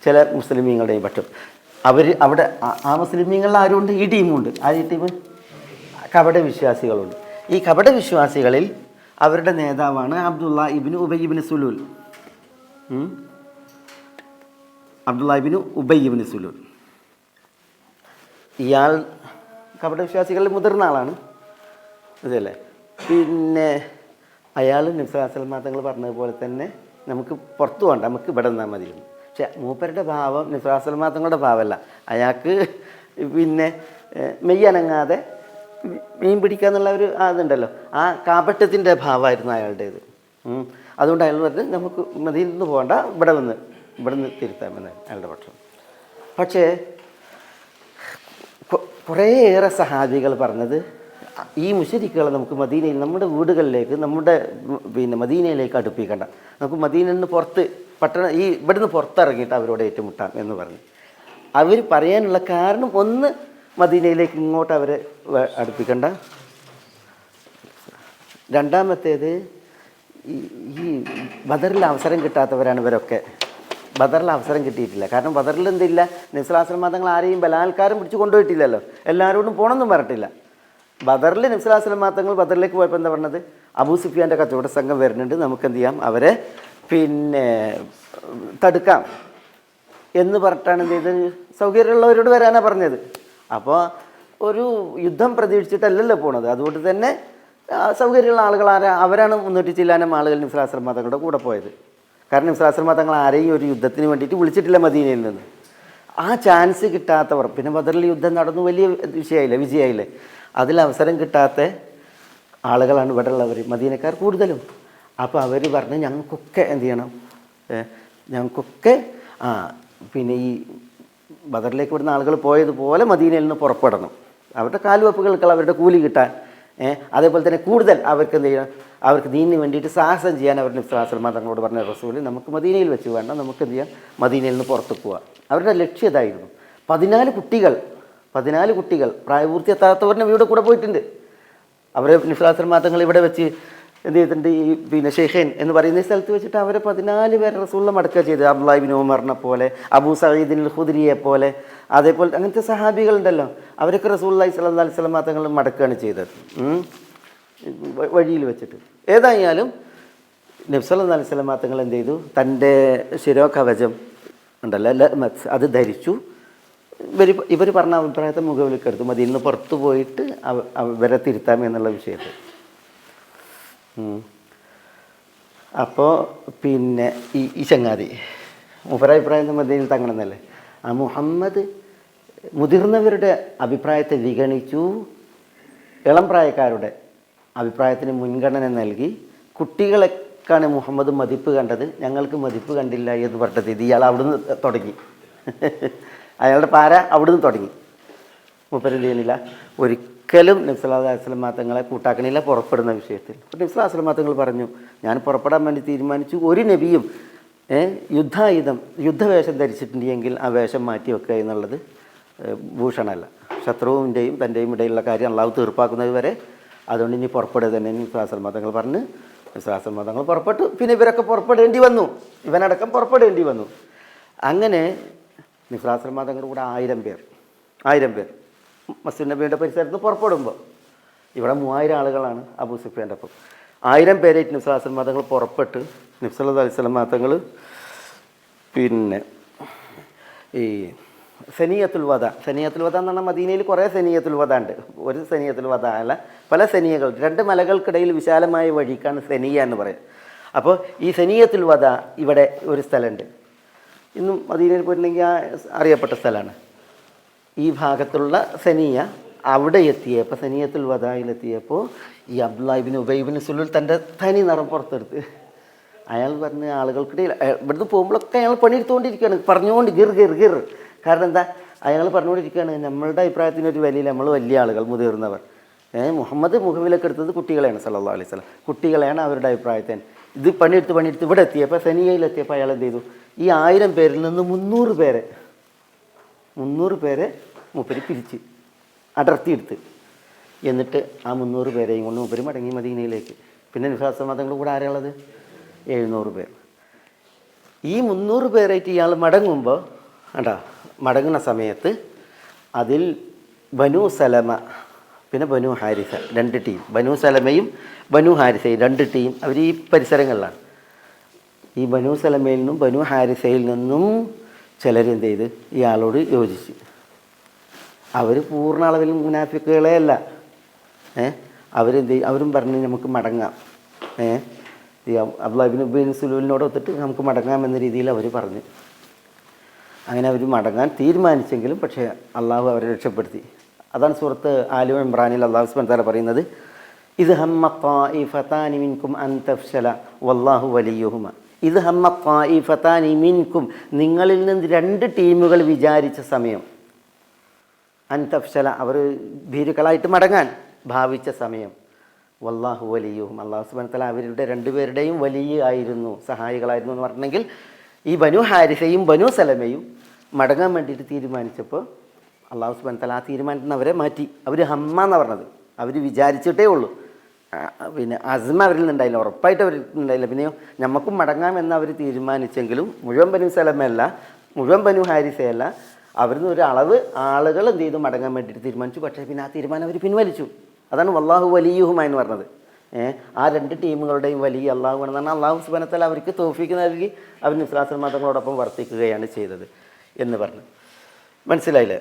ചില മുസ്ലിമീങ്ങളുടെയും പക്ഷം. അവർ അവിടെ ആ മുസ്ലിമീങ്ങളിൽ ആരുണ്ട്? ഈ ടീമുണ്ട്. ആ ഈ ടീം കപട വിശ്വാസികളുണ്ട്. ഈ കപട വിശ്വാസികളിൽ അവരുടെ നേതാവാണ് അബ്ദുള്ള ഇബ്നു ഉബൈ ഇബ്നു സുലൂൽ. അബ്ദുള്ള ഇബ്നു ഉബൈ ഇബ്നു സുലൂൽ ഇയാൾ കപട വിശ്വാസികളിൽ മുതിർന്ന ആളാണ്, അതല്ലേ. പിന്നെ അയാൾ നബി സല്ലല്ലാഹു അലൈഹി വസല്ലം തങ്ങൾ പറഞ്ഞതുപോലെ തന്നെ നമുക്ക് പുറത്തു പോകണ്ട, നമുക്ക് ഇവിടെ നിന്നാൽ മതിയിരുന്നു. പക്ഷെ മൂപ്പരുടെ ഭാവം നബി സല്ലല്ലാഹു അലൈഹി വസല്ലം തങ്ങളുടെ ഭാവമല്ല. അയാൾക്ക് പിന്നെ മെയ്യനങ്ങാതെ മീൻ പിടിക്കുക എന്നുള്ള ഒരു അതുണ്ടല്ലോ, ആ കാപട്യത്തിൻ്റെ ഭാവമായിരുന്നു അയാളുടേത്. അതുകൊണ്ട് അയാൾ പറഞ്ഞ് നമുക്ക് മദീനയിൽ നിന്ന് പോകണ്ട, ഇവിടെ നിന്ന് തിരുത്താമെന്ന് അയാളുടെ പക്ഷം. പക്ഷേ കുറേയേറെ സഹാബികൾ പറഞ്ഞത് ഈ മുശ്രിക്കുകളെ നമുക്ക് മദീനയിൽ നമ്മുടെ വീടുകളിലേക്ക് നമ്മുടെ മദീനയിലേക്ക് അടുപ്പിക്കണ്ട, നമുക്ക് മദീനയിൽ നിന്ന് പുറത്ത് ഈ ഇവിടുന്ന് പുറത്തിറങ്ങിയിട്ട് അവരോട് ഏറ്റുമുട്ടാം എന്ന് പറഞ്ഞു. അവർ പറയാനുള്ള കാരണം ഒന്ന്, മദീനയിലേക്ക് ഇങ്ങോട്ട് അവരെ അടുപ്പിക്കണ്ട. രണ്ടാമത്തേത് ഈ ബദറിൽ അവസരം കിട്ടാത്തവരാണ് ഇവരൊക്കെ. ബദറിൽ അവസരം കിട്ടിയിട്ടില്ല. കാരണം ബദറിൽ എന്തില്ല, നബി സല്ലല്ലാഹു അലൈഹി വസല്ലം തങ്ങൾ ആരെയും ബലാത്കാരം പിടിച്ച് കൊണ്ടുപോയിട്ടില്ലല്ലോ, എല്ലാവരോടും പോകണമെന്നും പറഞ്ഞിട്ടില്ല. ബദറിൽ നബി സല്ലല്ലാഹു അലൈഹി വസല്ലം തങ്ങൾ ബദറിലേക്ക് പോയപ്പോൾ എന്താ പറഞ്ഞത്, അബൂ സുഫിയാൻ്റെ കച്ചവട സംഘം വരുന്നുണ്ട്, നമുക്കെന്ത് ചെയ്യാം, അവരെ തടുക്കാം എന്ന് പറഞ്ഞിട്ടാണ് എന്ത് ചെയ്തത്, സൗകര്യമുള്ളവരോട് വരാനാണ് പറഞ്ഞത്. അപ്പോൾ ഒരു യുദ്ധം പ്രതീക്ഷിച്ചിട്ടല്ലല്ലോ പോണത്. അതുകൊണ്ട് തന്നെ സൗകര്യമുള്ള ആളുകൾ അവരാണ് 300 ചില്ലാനം ആളുകൾ നബി സല്ലല്ലാഹു അലൈഹി വസല്ലം തങ്ങളുടെ കൂടെ പോയത്. കാരണം നബി സല്ലല്ലാഹു അലൈഹി വസല്ലം തങ്ങൾ ആരെയും ഒരു യുദ്ധത്തിന് വേണ്ടിയിട്ട് വിളിച്ചിട്ടില്ല മദീനയിൽ നിന്ന്. ആ ചാൻസ് കിട്ടാത്തവർ, പിന്നെ ബദറിൽ യുദ്ധം നടന്നു, വലിയ വിജയമായില്ലേ, അതിൽ അവസരം കിട്ടാത്ത ആളുകളാണ് ഇവിടെ ഉള്ളവർ, മദീനക്കാർ കൂടുതലും. അപ്പോൾ അവർ പറഞ്ഞ് ഞങ്ങൾക്കൊക്കെ എന്ത് ചെയ്യണം, ഞങ്ങൾക്കൊക്കെ പിന്നെ ഈ ബദറിലേക്ക് വിടുന്ന ആളുകൾ പോയതുപോലെ മദീനയിൽ നിന്ന് പുറപ്പെടണം, അവരുടെ കാൽവെപ്പുകൾക്കുള്ള അവരുടെ കൂലി കിട്ടാൻ. അതേപോലെ തന്നെ കൂടുതൽ അവർക്ക് എന്ത് ചെയ്യണം, അവർക്ക് ദീനിന് വേണ്ടിയിട്ട് സാഹസം ചെയ്യാൻ അവർ നബി സല്ലല്ലാഹു അലൈഹി വസല്ലം തങ്ങളോട് പറഞ്ഞ റസൂൽ, നമുക്ക് മദീനയിൽ വെച്ച് വേണ്ട, നമുക്ക് എന്ത് ചെയ്യാം, മദീനയിൽ നിന്ന് പുറത്ത് പോവുക. അവരുടെ ലക്ഷ്യം ഇതായിരുന്നു. 14 കുട്ടികൾ പ്രായപൂർത്തി എത്താത്തവരുടെ ഇവിടെ കൂടെ പോയിട്ടുണ്ട്. അവരെ നബി സല്ലല്ലാഹു അലൈഹി വസല്ലം തങ്ങൾ ഇവിടെ വെച്ച് എന്ത് ചെയ്തിട്ടുണ്ട്, ഈ ഷെയ്ഖൈൻ എന്ന് പറയുന്ന സ്ഥലത്ത് വെച്ചിട്ട് അവരെ 14 പേരെ റസൂലിനെ മടക്കുക ചെയ്തത്. അബ്ദുല്ലാഹി ഇബ്നു ഉമറിനെ പോലെ, അബൂ സഈദ് അൽ ഖുദ്രിയെ പോലെ, അതേപോലെ അങ്ങനത്തെ സഹാബികളുണ്ടല്ലോ, അവരൊക്കെ റസൂലുള്ളാഹി സ്വല്ലല്ലാഹു അലൈഹി വസല്ലം തങ്ങൾ മടക്കുകയാണ് ചെയ്തത് വഴിയിൽ വെച്ചിട്ട്. ഏതായാലും നബി സല്ലല്ലാഹു അലൈഹി വസല്ലം തങ്ങൾ എന്ത് ചെയ്തു, തൻ്റെ ശിരോകവചം ഉണ്ടല്ലോ അത് ധരിച്ചു. ഇവർ പറഞ്ഞ അഭിപ്രായത്തെ മുഖവിലേക്കെടുത്തു, മദീനയിൽ നിന്ന് പുറത്തു പോയിട്ട് അവരെ തിരുത്താം എന്നുള്ള വിഷയത്തിൽ. അപ്പോൾ പിന്നെ ഈ ചങ്ങാതി മൂപ്പരഭിപ്രായം മദീനയിൽ തങ്ങണമെന്നല്ലേ, ആ മുഹമ്മദ് മുതിർന്നവരുടെ അഭിപ്രായത്തെ വിഗണിച്ചു, ഇളം പ്രായക്കാരുടെ അഭിപ്രായത്തിന് മുൻഗണന നൽകി, കുട്ടികളെക്കാണ് മുഹമ്മദ് മതിപ്പ് കണ്ടത്, ഞങ്ങൾക്ക് മതിപ്പ് കണ്ടില്ല എന്ന് പറഞ്ഞത്. ഇത് ഇയാൾ അവിടുന്ന് തുടങ്ങി, അയാളുടെ പാര അവിടുന്ന് തുടങ്ങി. മൂപ്പരെന്ത് ചെയ്യുന്നില്ല, ഒരിക്കലും നബി സല്ലല്ലാഹു അലൈഹി വസല്ലം തങ്ങളെ കൂട്ടാക്കണില്ല പുറപ്പെടുന്ന വിഷയത്തിൽ. നബി സല്ലല്ലാഹു അലൈഹി വസല്ലം തങ്ങൾ പറഞ്ഞു, ഞാൻ പുറപ്പെടാൻ വേണ്ടി തീരുമാനിച്ചു, ഒരു നബിയും യുദ്ധവേഷം ധരിച്ചിട്ടുണ്ടെങ്കിൽ ആ വേഷം മാറ്റി വെക്കുക എന്നുള്ളത് ഭൂഷണമല്ല, ശത്രുവിൻ്റെയും തൻ്റെയും ഇടയിലുള്ള കാര്യം അള്ളാഹു തീർപ്പാക്കുന്നത് വരെ, അതുകൊണ്ട് ഇനി പുറപ്പെടുക തന്നെ നബി സല്ലല്ലാഹു അലൈഹി വസല്ലം തങ്ങൾ പറഞ്ഞ്. നബി സല്ലല്ലാഹു അലൈഹി വസല്ലം തങ്ങൾ പുറപ്പെട്ടു. പിന്നെ ഇവരൊക്കെ പുറപ്പെടേണ്ടി വന്നു, ഇവനടക്കം പുറപ്പെടേണ്ടി വന്നു. അങ്ങനെ നബി സല്ലല്ലാഹു അലൈഹി വസല്ലം തങ്ങളുടെ കൂടെ 1000 പേർ മസ്ജിദ് നബിയുടെ പരിസരത്ത് നിന്ന് പുറപ്പെടുമ്പോൾ, ഇവിടെ 3000 ആളുകളാണ് അബൂ സുഫിയാൻ്റെ ഒപ്പം. 1000 പേരായിട്ട് നബി സല്ലല്ലാഹു അലൈഹി വസല്ലം തങ്ങൾ പുറപ്പെട്ട് നബി സല്ലല്ലാഹു അലൈഹി വസല്ലം തങ്ങൾ പിന്നെ ഈ സനിയത്തുൽ വദ എന്ന് പറഞ്ഞാൽ മദീനയിൽ കുറേ സനിയത്തുൽ വദ ഉണ്ട്. ഒരു സനിയത്തുൽ വദ അല്ല, പല സനിയകൾ, 2 മലകൾക്കിടയിൽ വിശാലമായ വഴിക്കാണ് സനിയ എന്ന് പറയുന്നത്. അപ്പോൾ ഈ സനിയത്തുൽ വദ ഇവിടെ ഒരു സ്ഥലമുണ്ട്, ഇന്നും മദീനയിൽ പോയിട്ടുണ്ടെങ്കിൽ അറിയപ്പെട്ട സ്ഥലമാണ്. ഈ ഭാഗത്തുള്ള സനിയ, അവിടെ എത്തിയപ്പോൾ സനിയത്തുൽ വദായിലെത്തിയപ്പോൾ ഈ അബ്ദുല്ലാഹി ഇബ്നു ഉബൈ ഇബ്നു സുലൂൽ തൻ്റെ തനി നിറം പുറത്തെടുത്ത് അയാൾ പറഞ്ഞ് ആളുകൾക്കിടയിൽ ഇവിടുന്ന് പോകുമ്പോഴൊക്കെ അയാൾ പണിയെടുത്തുകൊണ്ടിരിക്കുകയാണ്, പറഞ്ഞുകൊണ്ട് ഗിർ. കാരണം എന്താ, അയാൾ പറഞ്ഞുകൊണ്ടിരിക്കുകയാണ്, നമ്മളുടെ അഭിപ്രായത്തിനൊരു വിലയില്ല, നമ്മൾ വലിയ ആളുകൾ മുതിർന്നവർ, മുഹമ്മദ് മുഖവിലൊക്കെ എടുത്തത് കുട്ടികളെയാണ് സല്ലല്ലാഹു അലൈഹി വസല്ലം. കുട്ടികളെയാണ് അവരുടെ അഭിപ്രായത്തിന്. ഇത് പണിയെടുത്ത് ഇവിടെ എത്തിയപ്പോൾ സെനിയയിലെത്തിയപ്പോൾ അയാൾ എന്ത് ചെയ്തു, ഈ 1000 പേരിൽ നിന്ന് 300 പേരെ മൂപ്പര് പിരിച്ച് അടർത്തിയെടുത്ത്. എന്നിട്ട് ആ 300 പേരെയും കൊണ്ട് മൂപ്പര് മടങ്ങി മദീനയിലേക്ക്. പിന്നെ നിഫാസ് മതങ്ങളുടെ കൂടെ ആരാളുള്ളത്? 700 പേർ. ഈ 300 പേരായിട്ട് ഇയാൾ മടങ്ങുമ്പോൾ മടങ്ങുന്ന സമയത്ത് അതിൽ ബനു സലമ പിന്നെ ബനു ഹാരിസ 2 ടീം, ബനു സലമയും ബനു ഹാരിസയും 2 ടീം. അവർ ഈ പരിസരങ്ങളിലാണ്. ഈ ബനു സലമയിൽ നിന്നും ബനു ഹാരിസയിൽ നിന്നും ചിലരെന്ത് ചെയ്ത് ഇയാളോട് യോജിച്ച്. അവർ പൂർണ്ണ അളവിൽ മുനാഫിക്കുകളെ അല്ല. അവരും പറഞ്ഞ് നമുക്ക് മടങ്ങാം. ഈ അബ്ദുല്ലാഹ് ഇബ്നു ഉബൈ ബിൻ സുലൂലിനോട് ഒത്തിട്ട് നമുക്ക് മടങ്ങാമെന്ന രീതിയിൽ അവർ പറഞ്ഞു. അങ്ങനെ അവർ മടങ്ങാൻ തീരുമാനിച്ചെങ്കിലും പക്ഷേ അള്ളാഹു അവരെ രക്ഷപ്പെടുത്തി. അതാണ് സൂറത്ത് ആലു ഇമ്രാനിൽ അള്ളാഹു സുബ്ഹാനഹു വ തആല പറയുന്നത്, ഇത് ഹമ്മ ത്വാഇഫതാനി മിൻകും അൻ തഫ്ശല വല്ലാഹു വലിയുഹുമ. ഇത് ഹമ്മ ത്വാഇഫതാനി മിൻകും, നിങ്ങളിൽ നിന്ന് 2 ടീമുകൾ വിചാരിച്ച സമയം, അൻ തഫ്ശല അവർ ഭീരുക്കളായിട്ട് മടങ്ങാൻ ഭാവിച്ച സമയം, വല്ലാഹു വലിയുഹും അള്ളാഹു സുബ്ഹാനഹു വ തആല അവരുടെ 2 പേരുടെയും വലിയ ആയിരുന്നു, സഹായികളായിരുന്നു എന്ന് പറഞ്ഞെങ്കിൽ ഈ ബനു ഹാരിസയും ബനു സലമയും മടങ്ങാൻ വേണ്ടിയിട്ട് തീരുമാനിച്ചപ്പോൾ അള്ളാഹു സുബ്ഹാനഹു വ തആല ആ തീരുമാനത്തിന് അവരെ മാറ്റി. അവർ ഹമ്മ എന്ന് പറഞ്ഞത്, അവർ വിചാരിച്ചിട്ടേ ഉള്ളൂ. പിന്നെ അസ്മ അവരിൽ നിന്നുണ്ടായില്ല, ഉറപ്പായിട്ട് അവരിൽ നിന്നുണ്ടായില്ല. പിന്നെയോ നമുക്കും മടങ്ങാമെന്ന് അവർ തീരുമാനിച്ചെങ്കിലും മുഴുവൻ ബനു സലമയല്ല, മുഴുവൻ ബനു ഹാരിസയല്ല, അവരിൽ നിന്ന് ഒരു അളവ് ആളുകൾ എന്ത് ചെയ്തു മടങ്ങാൻ വേണ്ടിയിട്ട് തീരുമാനിച്ചു. പക്ഷേ പിന്നെ ആ തീരുമാനം അവർ പിൻവലിച്ചു. അതാണ് വല്ലാഹു വലിയുഹുമ എന്ന് പറഞ്ഞത്. ആ 2 ടീമുകളുടെയും വലിയ അള്ളാഹു ആണെന്ന് പറഞ്ഞാൽ അള്ളാഹു സുബ്ഹാനഹു വ തആല അവർക്ക് തൗഫീക്ക് നൽകി അവർ ഇസ്ലാം മതങ്ങളോടൊപ്പം വർത്തിക്കുകയാണ് ചെയ്തത് എന്ന് പറഞ്ഞു. മനസ്സിലായില്ലേ?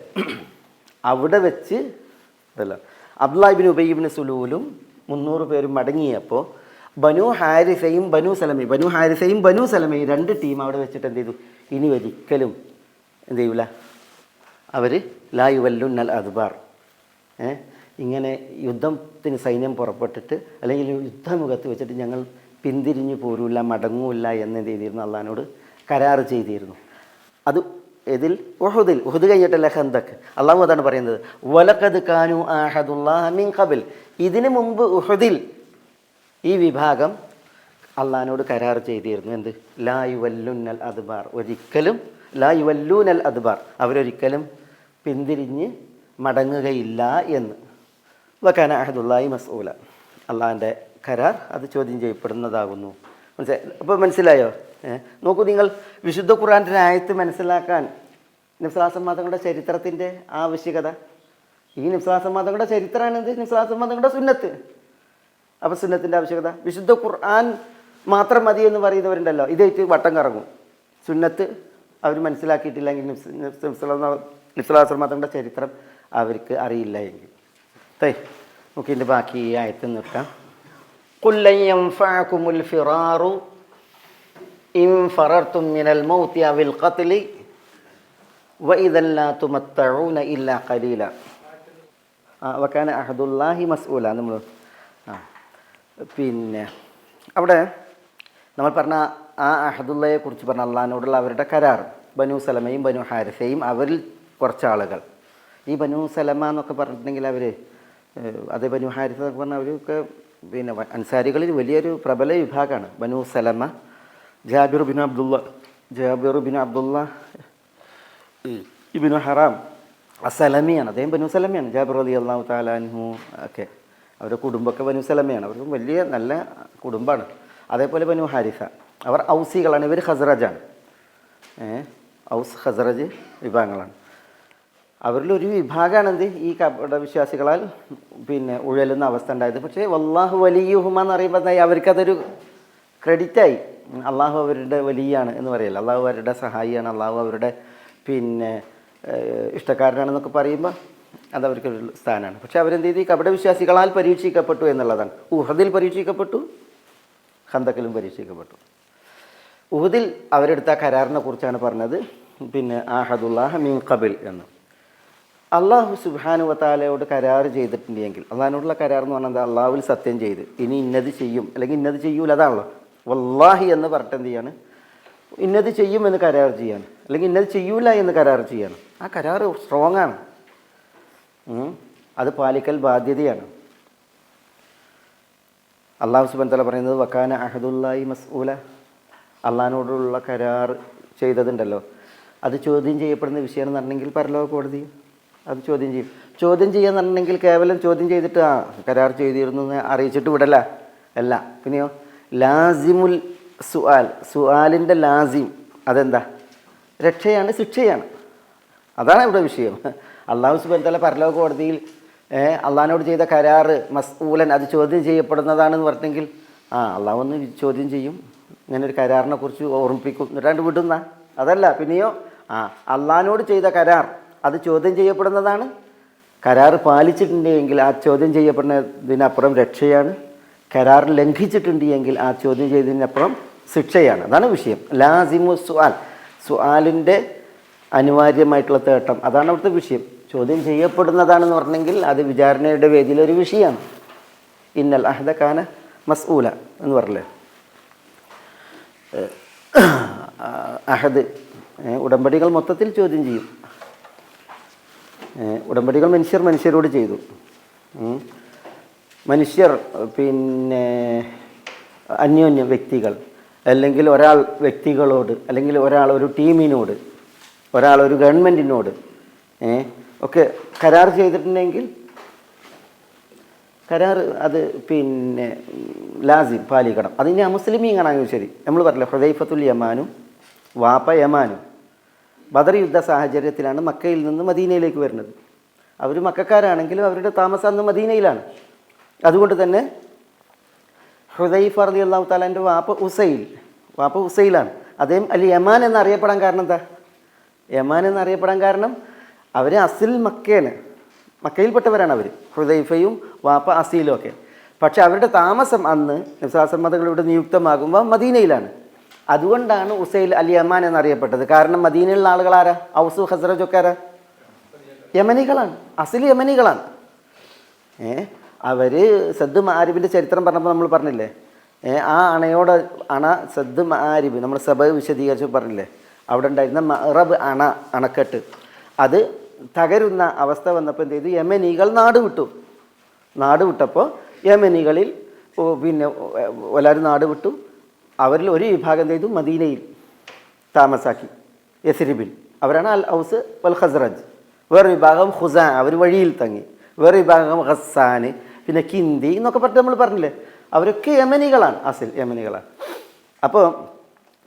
അവിടെ വെച്ച് അതല്ല അബ്ദുല്ലാഹ് ഇബ്നു ഉബൈ ഇബ്നു സുലൂലും 300 പേരും മടങ്ങിയപ്പോൾ ബനു ഹാരിസയും ബനു സലമയും 2 ടീം അവിടെ വെച്ചിട്ട് എന്ത് ചെയ്തു, ഇനി ഒരിക്കലും എന്ത് ചെയ്യൂല, അവർ ലാ യുവല്ലുന്നൽ അദ്ബാർ, ഇങ്ങനെ യുദ്ധത്തിന് സൈന്യം പുറപ്പെട്ടിട്ട് അല്ലെങ്കിൽ യുദ്ധമുഖത്ത് വെച്ചിട്ട് ഞങ്ങൾ പിന്തിരിഞ്ഞു പോരൂല്ല, മടങ്ങൂല്ല എന്നെന്ത് ചെയ്തിരുന്നു, അള്ളാഹിനോട് കരാർ ചെയ്തിരുന്നു. അത് ഇതിൽ ഉഹുദ് കഴിഞ്ഞിട്ടല്ല ഖന്തക്ക്. അള്ളാഹു അതാണ് പറയുന്നത്, വലഖദ് കാനു ആഹദുല്ലാഹ മിൻ ഖബൽ, ഇതിനു മുമ്പ് ഉഹുദിൽ ഈ വിഭാഗം അള്ളാഹിനോട് കരാർ ചെയ്തിരുന്നു. എന്ത്? ലാ യുവല്ലുന്നൽ അദ്ബാർ, ഒരിക്കലും ലാ യുവല്ലൂനൽ അദ്ബാർ, അവരൊരിക്കലും പിന്തിരിഞ്ഞ് മടങ്ങുകയില്ല എന്ന്. വകാന അഹദുല്ലാഹി മസ്ഊല, അള്ളാഹിൻ്റെ കരാർ അത് ചോദ്യം ചെയ്യപ്പെടുന്നതാകുന്നു. അപ്പോൾ മനസ്സിലായോ? നോക്കൂ നിങ്ങൾ, വിശുദ്ധ ഖുർആൻ്റെ ആയത്ത് മനസ്സിലാക്കാൻ നബി മതങ്ങളുടെ ചരിത്രത്തിൻ്റെ ആവശ്യകത, ഈ നബി മതങ്ങളുടെ ചരിത്രമാണ് എന്ത്? നബി മതങ്ങളുടെ സുന്നത്ത്. അപ്പോൾ സുന്നത്തിൻ്റെ ആവശ്യകത, വിശുദ്ധ ഖുർആൻ മാത്രം മതി എന്ന് പറയുന്നവരുണ്ടല്ലോ, ഇതായിട്ട് വട്ടം കറങ്ങും. സുന്നത്ത് അവർ മനസ്സിലാക്കിയിട്ടില്ലെങ്കിൽ നബി മതങ്ങളുടെ ചരിത്രം അവർക്ക് അറിയില്ല എങ്കിൽ. നമുക്ക് ഇതിൻ്റെ ബാക്കി ഈ ആയത്ത് നിർത്താം. ഖുൽ ലൻ യൻഫഅകുമുൽ ഫിറാറു ഇൻ ഫറർതും മിനൽ മൗതി അവൽ ഖത്ലി വഇദൻ ലാ തുമത്തഊന ഇല്ലാ ഖലീല വകാന അഹദുല്ലാഹി മസ്ഊല. നമ്മൾ പിന്നെ അവിടെ നമ്മൾ പറഞ്ഞ ആ അഹദുല്ലയെ കുറിച്ച് പറഞ്ഞ അള്ളാഹിനോടുള്ള അവരുടെ കരാർ, ബനു സലമയും ബനു ഹാരിസയും അവരിൽ കുറച്ച് ആളുകൾ. ഈ ബനു സലമ എന്നൊക്കെ പറഞ്ഞിട്ടുണ്ടെങ്കിൽ അവർ, അതേ ബനു ഹാരിസ എന്നൊക്കെ പറഞ്ഞാൽ അവരൊക്കെ പിന്നെ അൻസാരികളിൽ വലിയൊരു പ്രബല വിഭാഗമാണ്. ബനു സലമ, ജാബിർ ബിൻ അബ്ദുള്ള ഇബ്നു ഹറാം അസലമിയാണ്, അദ്ദേഹം ബനു സലമയാണ്. ജാബിർ റളിയല്ലാഹു തആല അൻഹു ഒക്കെ അവരുടെ കുടുംബമൊക്കെ ബനു സലമയാണ്, അവർക്ക് വലിയ നല്ല കുടുംബമാണ്. അതേപോലെ ബനു ഹാരിസ അവർ ഔസികളാണ്, ഇവർ ഖസ്റജാണ്. ഔസ് ഖസ്റജ് വിഭാഗങ്ങളാണ്. അവരിലൊരു വിഭാഗമാണ് എന്ത്, ഈ കപട വിശ്വാസികളാൽ പിന്നെ ഉഴലുന്ന അവസ്ഥ ഉണ്ടായത്. പക്ഷേ വല്ലാഹു വലിയുഹുമ എന്ന് പറയുമ്പോൾ അവർക്കതൊരു ക്രെഡിറ്റായി. അള്ളാഹു അവരുടെ വലിയാണ് എന്ന് പറയല്ല, അള്ളാഹു അവരുടെ സഹായിയാണ്, അള്ളാഹു അവരുടെ പിന്നെ ഇഷ്ടക്കാരനാണെന്നൊക്കെ പറയുമ്പോൾ അതവർക്കൊരു സ്ഥാനമാണ്. പക്ഷെ അവരെന്ത് ചെയ്ത് ഈ കപട വിശ്വാസികളാൽ പരീക്ഷിക്കപ്പെട്ടു എന്നുള്ളതാണ്. ഉഹദിൽ പരീക്ഷിക്കപ്പെട്ടു, ഖന്തക്കിലും പരീക്ഷിക്കപ്പെട്ടു. ഉഹദിൽ അവരെടുത്ത കരാറിനെ കുറിച്ചാണ് പറഞ്ഞത്, പിന്നെ ആഹദുല്ലാഹ മിൻ ഖബൽ എന്ന്. അള്ളാഹു സുബ്ഹാനഹു വ തആലയോട് കരാർ ചെയ്തിട്ടുണ്ടെങ്കിൽ, അള്ളാഹിനോടുള്ള കരാർ എന്ന് പറഞ്ഞാൽ അള്ളാഹുവിൽ സത്യം ചെയ്ത് ഇനി ഇന്നത് ചെയ്യും അല്ലെങ്കിൽ ഇന്നത് ചെയ്യൂല, അതാണല്ലോ വല്ലാഹി എന്ന് പറഞ്ഞിട്ട് എന്ത് ചെയ്യാണ്, ഇന്നത് ചെയ്യും എന്ന് കരാർ ചെയ്യാണ്, അല്ലെങ്കിൽ ഇന്നത് ചെയ്യൂല എന്ന് കരാർ ചെയ്യാണ്. ആ കരാർ സ്ട്രോങ് ആണ്, അത് പാലിക്കൽ ബാധ്യതയാണ്. അള്ളാഹു സുബ്ഹാനഹു വ തആല പറയുന്നത് വകാന അഹദുല്ലാഹി മസ്ഊല, അള്ളാഹിനോടുള്ള കരാർ ചെയ്തതുണ്ടല്ലോ അത് ചോദ്യം ചെയ്യപ്പെടുന്ന വിഷയമാണെന്ന് പറഞ്ഞെങ്കിൽ പരലോക കോടതി അത് ചോദ്യം ചെയ്യും. ചോദ്യം ചെയ്യാന്ന് പറഞ്ഞെങ്കിൽ കേവലം ചോദ്യം ചെയ്തിട്ട് കരാർ ചെയ്തിരുന്നു എന്ന് അറിയിച്ചിട്ട് വിടല അല്ല. പിന്നെയോ ലാസിമുൽ സുആൽ, സുആലിൻ്റെ ലാസിം അതെന്താ? രക്ഷയാണ്, ശിക്ഷയാണ്. അതാണ് ഇവിടെ വിഷയം. അള്ളാഹു സുബ്ഹാനഹു വ തആല പരലോക കോടതിയിൽ അള്ളാഹിനോട് ചെയ്ത കരാറ് മസ്ഊലൻ അത് ചോദ്യം ചെയ്യപ്പെടുന്നതാണെന്ന് പറഞ്ഞെങ്കിൽ അള്ളാഹു ഒന്ന് ചോദ്യം ചെയ്യും, ഇങ്ങനെ ഒരു കരാറിനെ കുറിച്ച് ഓർമ്മിപ്പിക്കും, എന്നിട്ടാണ്ട് വിടുന്ന അതല്ല. പിന്നെയോ അള്ളാഹിനോട് ചെയ്ത കരാർ അത് ചോദ്യം ചെയ്യപ്പെടുന്നതാണ്. കരാർ പാലിച്ചിട്ടുണ്ടെങ്കിൽ ആ ചോദ്യം ചെയ്യപ്പെടുന്നതിനപ്പുറം രക്ഷയാണ്. കരാർ ലംഘിച്ചിട്ടുണ്ട് എങ്കിൽ ആ ചോദ്യം ചെയ്തതിനപ്പുറം ശിക്ഷയാണ്. അതാണ് വിഷയം. ലാസിമു സുആൽ, സുആലിൻ്റെ അനിവാര്യമായിട്ടുള്ള തേട്ടം, അതാണ് അവിടുത്തെ വിഷയം. ചോദ്യം ചെയ്യപ്പെടുന്നതാണെന്ന് പറഞ്ഞെങ്കിൽ അത് വിചാരണയുടെ വേദിയിലൊരു വിഷയമാണ്. ഇന്നൽ അഹദ കാന മസ്ഊല എന്ന് പറഞ്ഞില്ലേ. അഹദ് ഉടമ്പടികൾ മൊത്തത്തിൽ ചോദ്യം ചെയ്യും. ഉടമ്പടികൾ മനുഷ്യരോട് ചെയ്തു. മനുഷ്യർ പിന്നെ അന്യോന്യം വ്യക്തികൾ, അല്ലെങ്കിൽ ഒരാൾ വ്യക്തികളോട്, അല്ലെങ്കിൽ ഒരാൾ ഒരു ടീമിനോട്, ഒരാൾ ഒരു ഗവൺമെൻറ്റിനോട് ഒക്കെ കരാർ ചെയ്തിട്ടുണ്ടെങ്കിൽ കരാർ അത് പിന്നെ ലാസിം പാലിക്കണം. അതിന് അമുസ്ലിമീങ്ങളാണെങ്കിൽ ശരി. നമ്മൾ പറഞ്ഞില്ല ഹുദൈഫത്തുൽ യമാനും വാപ്പ യമാനും ബദർ യുദ്ധ സാഹചര്യത്തിലാണ് മക്കയിൽ നിന്ന് മദീനയിലേക്ക് വരുന്നത്. അവർ മക്കക്കാരാണെങ്കിലും അവരുടെ താമസം അന്ന് മദീനയിലാണ്. അതുകൊണ്ട് തന്നെ ഹുദൈഫ റളിയല്ലാഹു തആലാൻ്റെ വാപ്പ ഉസൈലാണ്. അദ്ദേഹം അൽ യമാൻ എന്നറിയപ്പെടാൻ കാരണം എന്താ? യമാൻ എന്നറിയപ്പെടാൻ കാരണം അവർ അസിൽ മക്കയിൽപ്പെട്ടവരാണ് അവർ, ഹുദൈഫയും വാപ്പ അസീലും ഒക്കെ. പക്ഷെ അവരുടെ താമസം അന്ന് നബിസ്വല്ലല്ലാഹു ഇവിടെ നിയുക്തമാകുമ്പോൾ മദീനയിലാണ്. അതുകൊണ്ടാണ് ഉസൈൽ അൽ യമാൻ എന്നറിയപ്പെട്ടത്. കാരണം മദീനയിലുള്ള ആളുകൾ ആരാ? ഔസു ഖസ്റജ് ഒക്കെ ആരാ? യമനികളാണ്, അസിൽ യമനികളാണ്. അവർ സദ് മആരിബിൻ്റെ ചരിത്രം പറഞ്ഞപ്പോൾ നമ്മൾ പറഞ്ഞില്ലേ, ആ അണ സദ് മആരിബ് നമ്മൾ സബ വിശദീകരിച്ച് പറഞ്ഞില്ലേ, അവിടെ ഉണ്ടായിരുന്ന മഅറബ് അണക്കെട്ട് അത് തകരുന്ന അവസ്ഥ വന്നപ്പോൾ എന്ത് ചെയ്തു? യമനികൾ നാട് വിട്ടപ്പോൾ യമനികളിൽ പിന്നെ എല്ലാവരും നാട് വിട്ടു. അവരിൽ ഒരു വിഭാഗം എന്ത് ചെയ്തു? മദീനയിൽ താമസാക്കി, യസ്രിബിൽ. അവരാണ് അൽ ഔസ് വൽ ഖസ്റജ്. വേറെ വിഭാഗം ഖുസാ, അവർ വഴിയിൽ തങ്ങി. വേറെ വിഭാഗം ഖസ്സാൻ, പിന്നെ കിന്തി എന്നൊക്കെ പറഞ്ഞിട്ട് നമ്മൾ പറഞ്ഞില്ലേ, അവരൊക്കെ യമനികളാണ്, അസിൽ യമനികളാണ്. അപ്പോൾ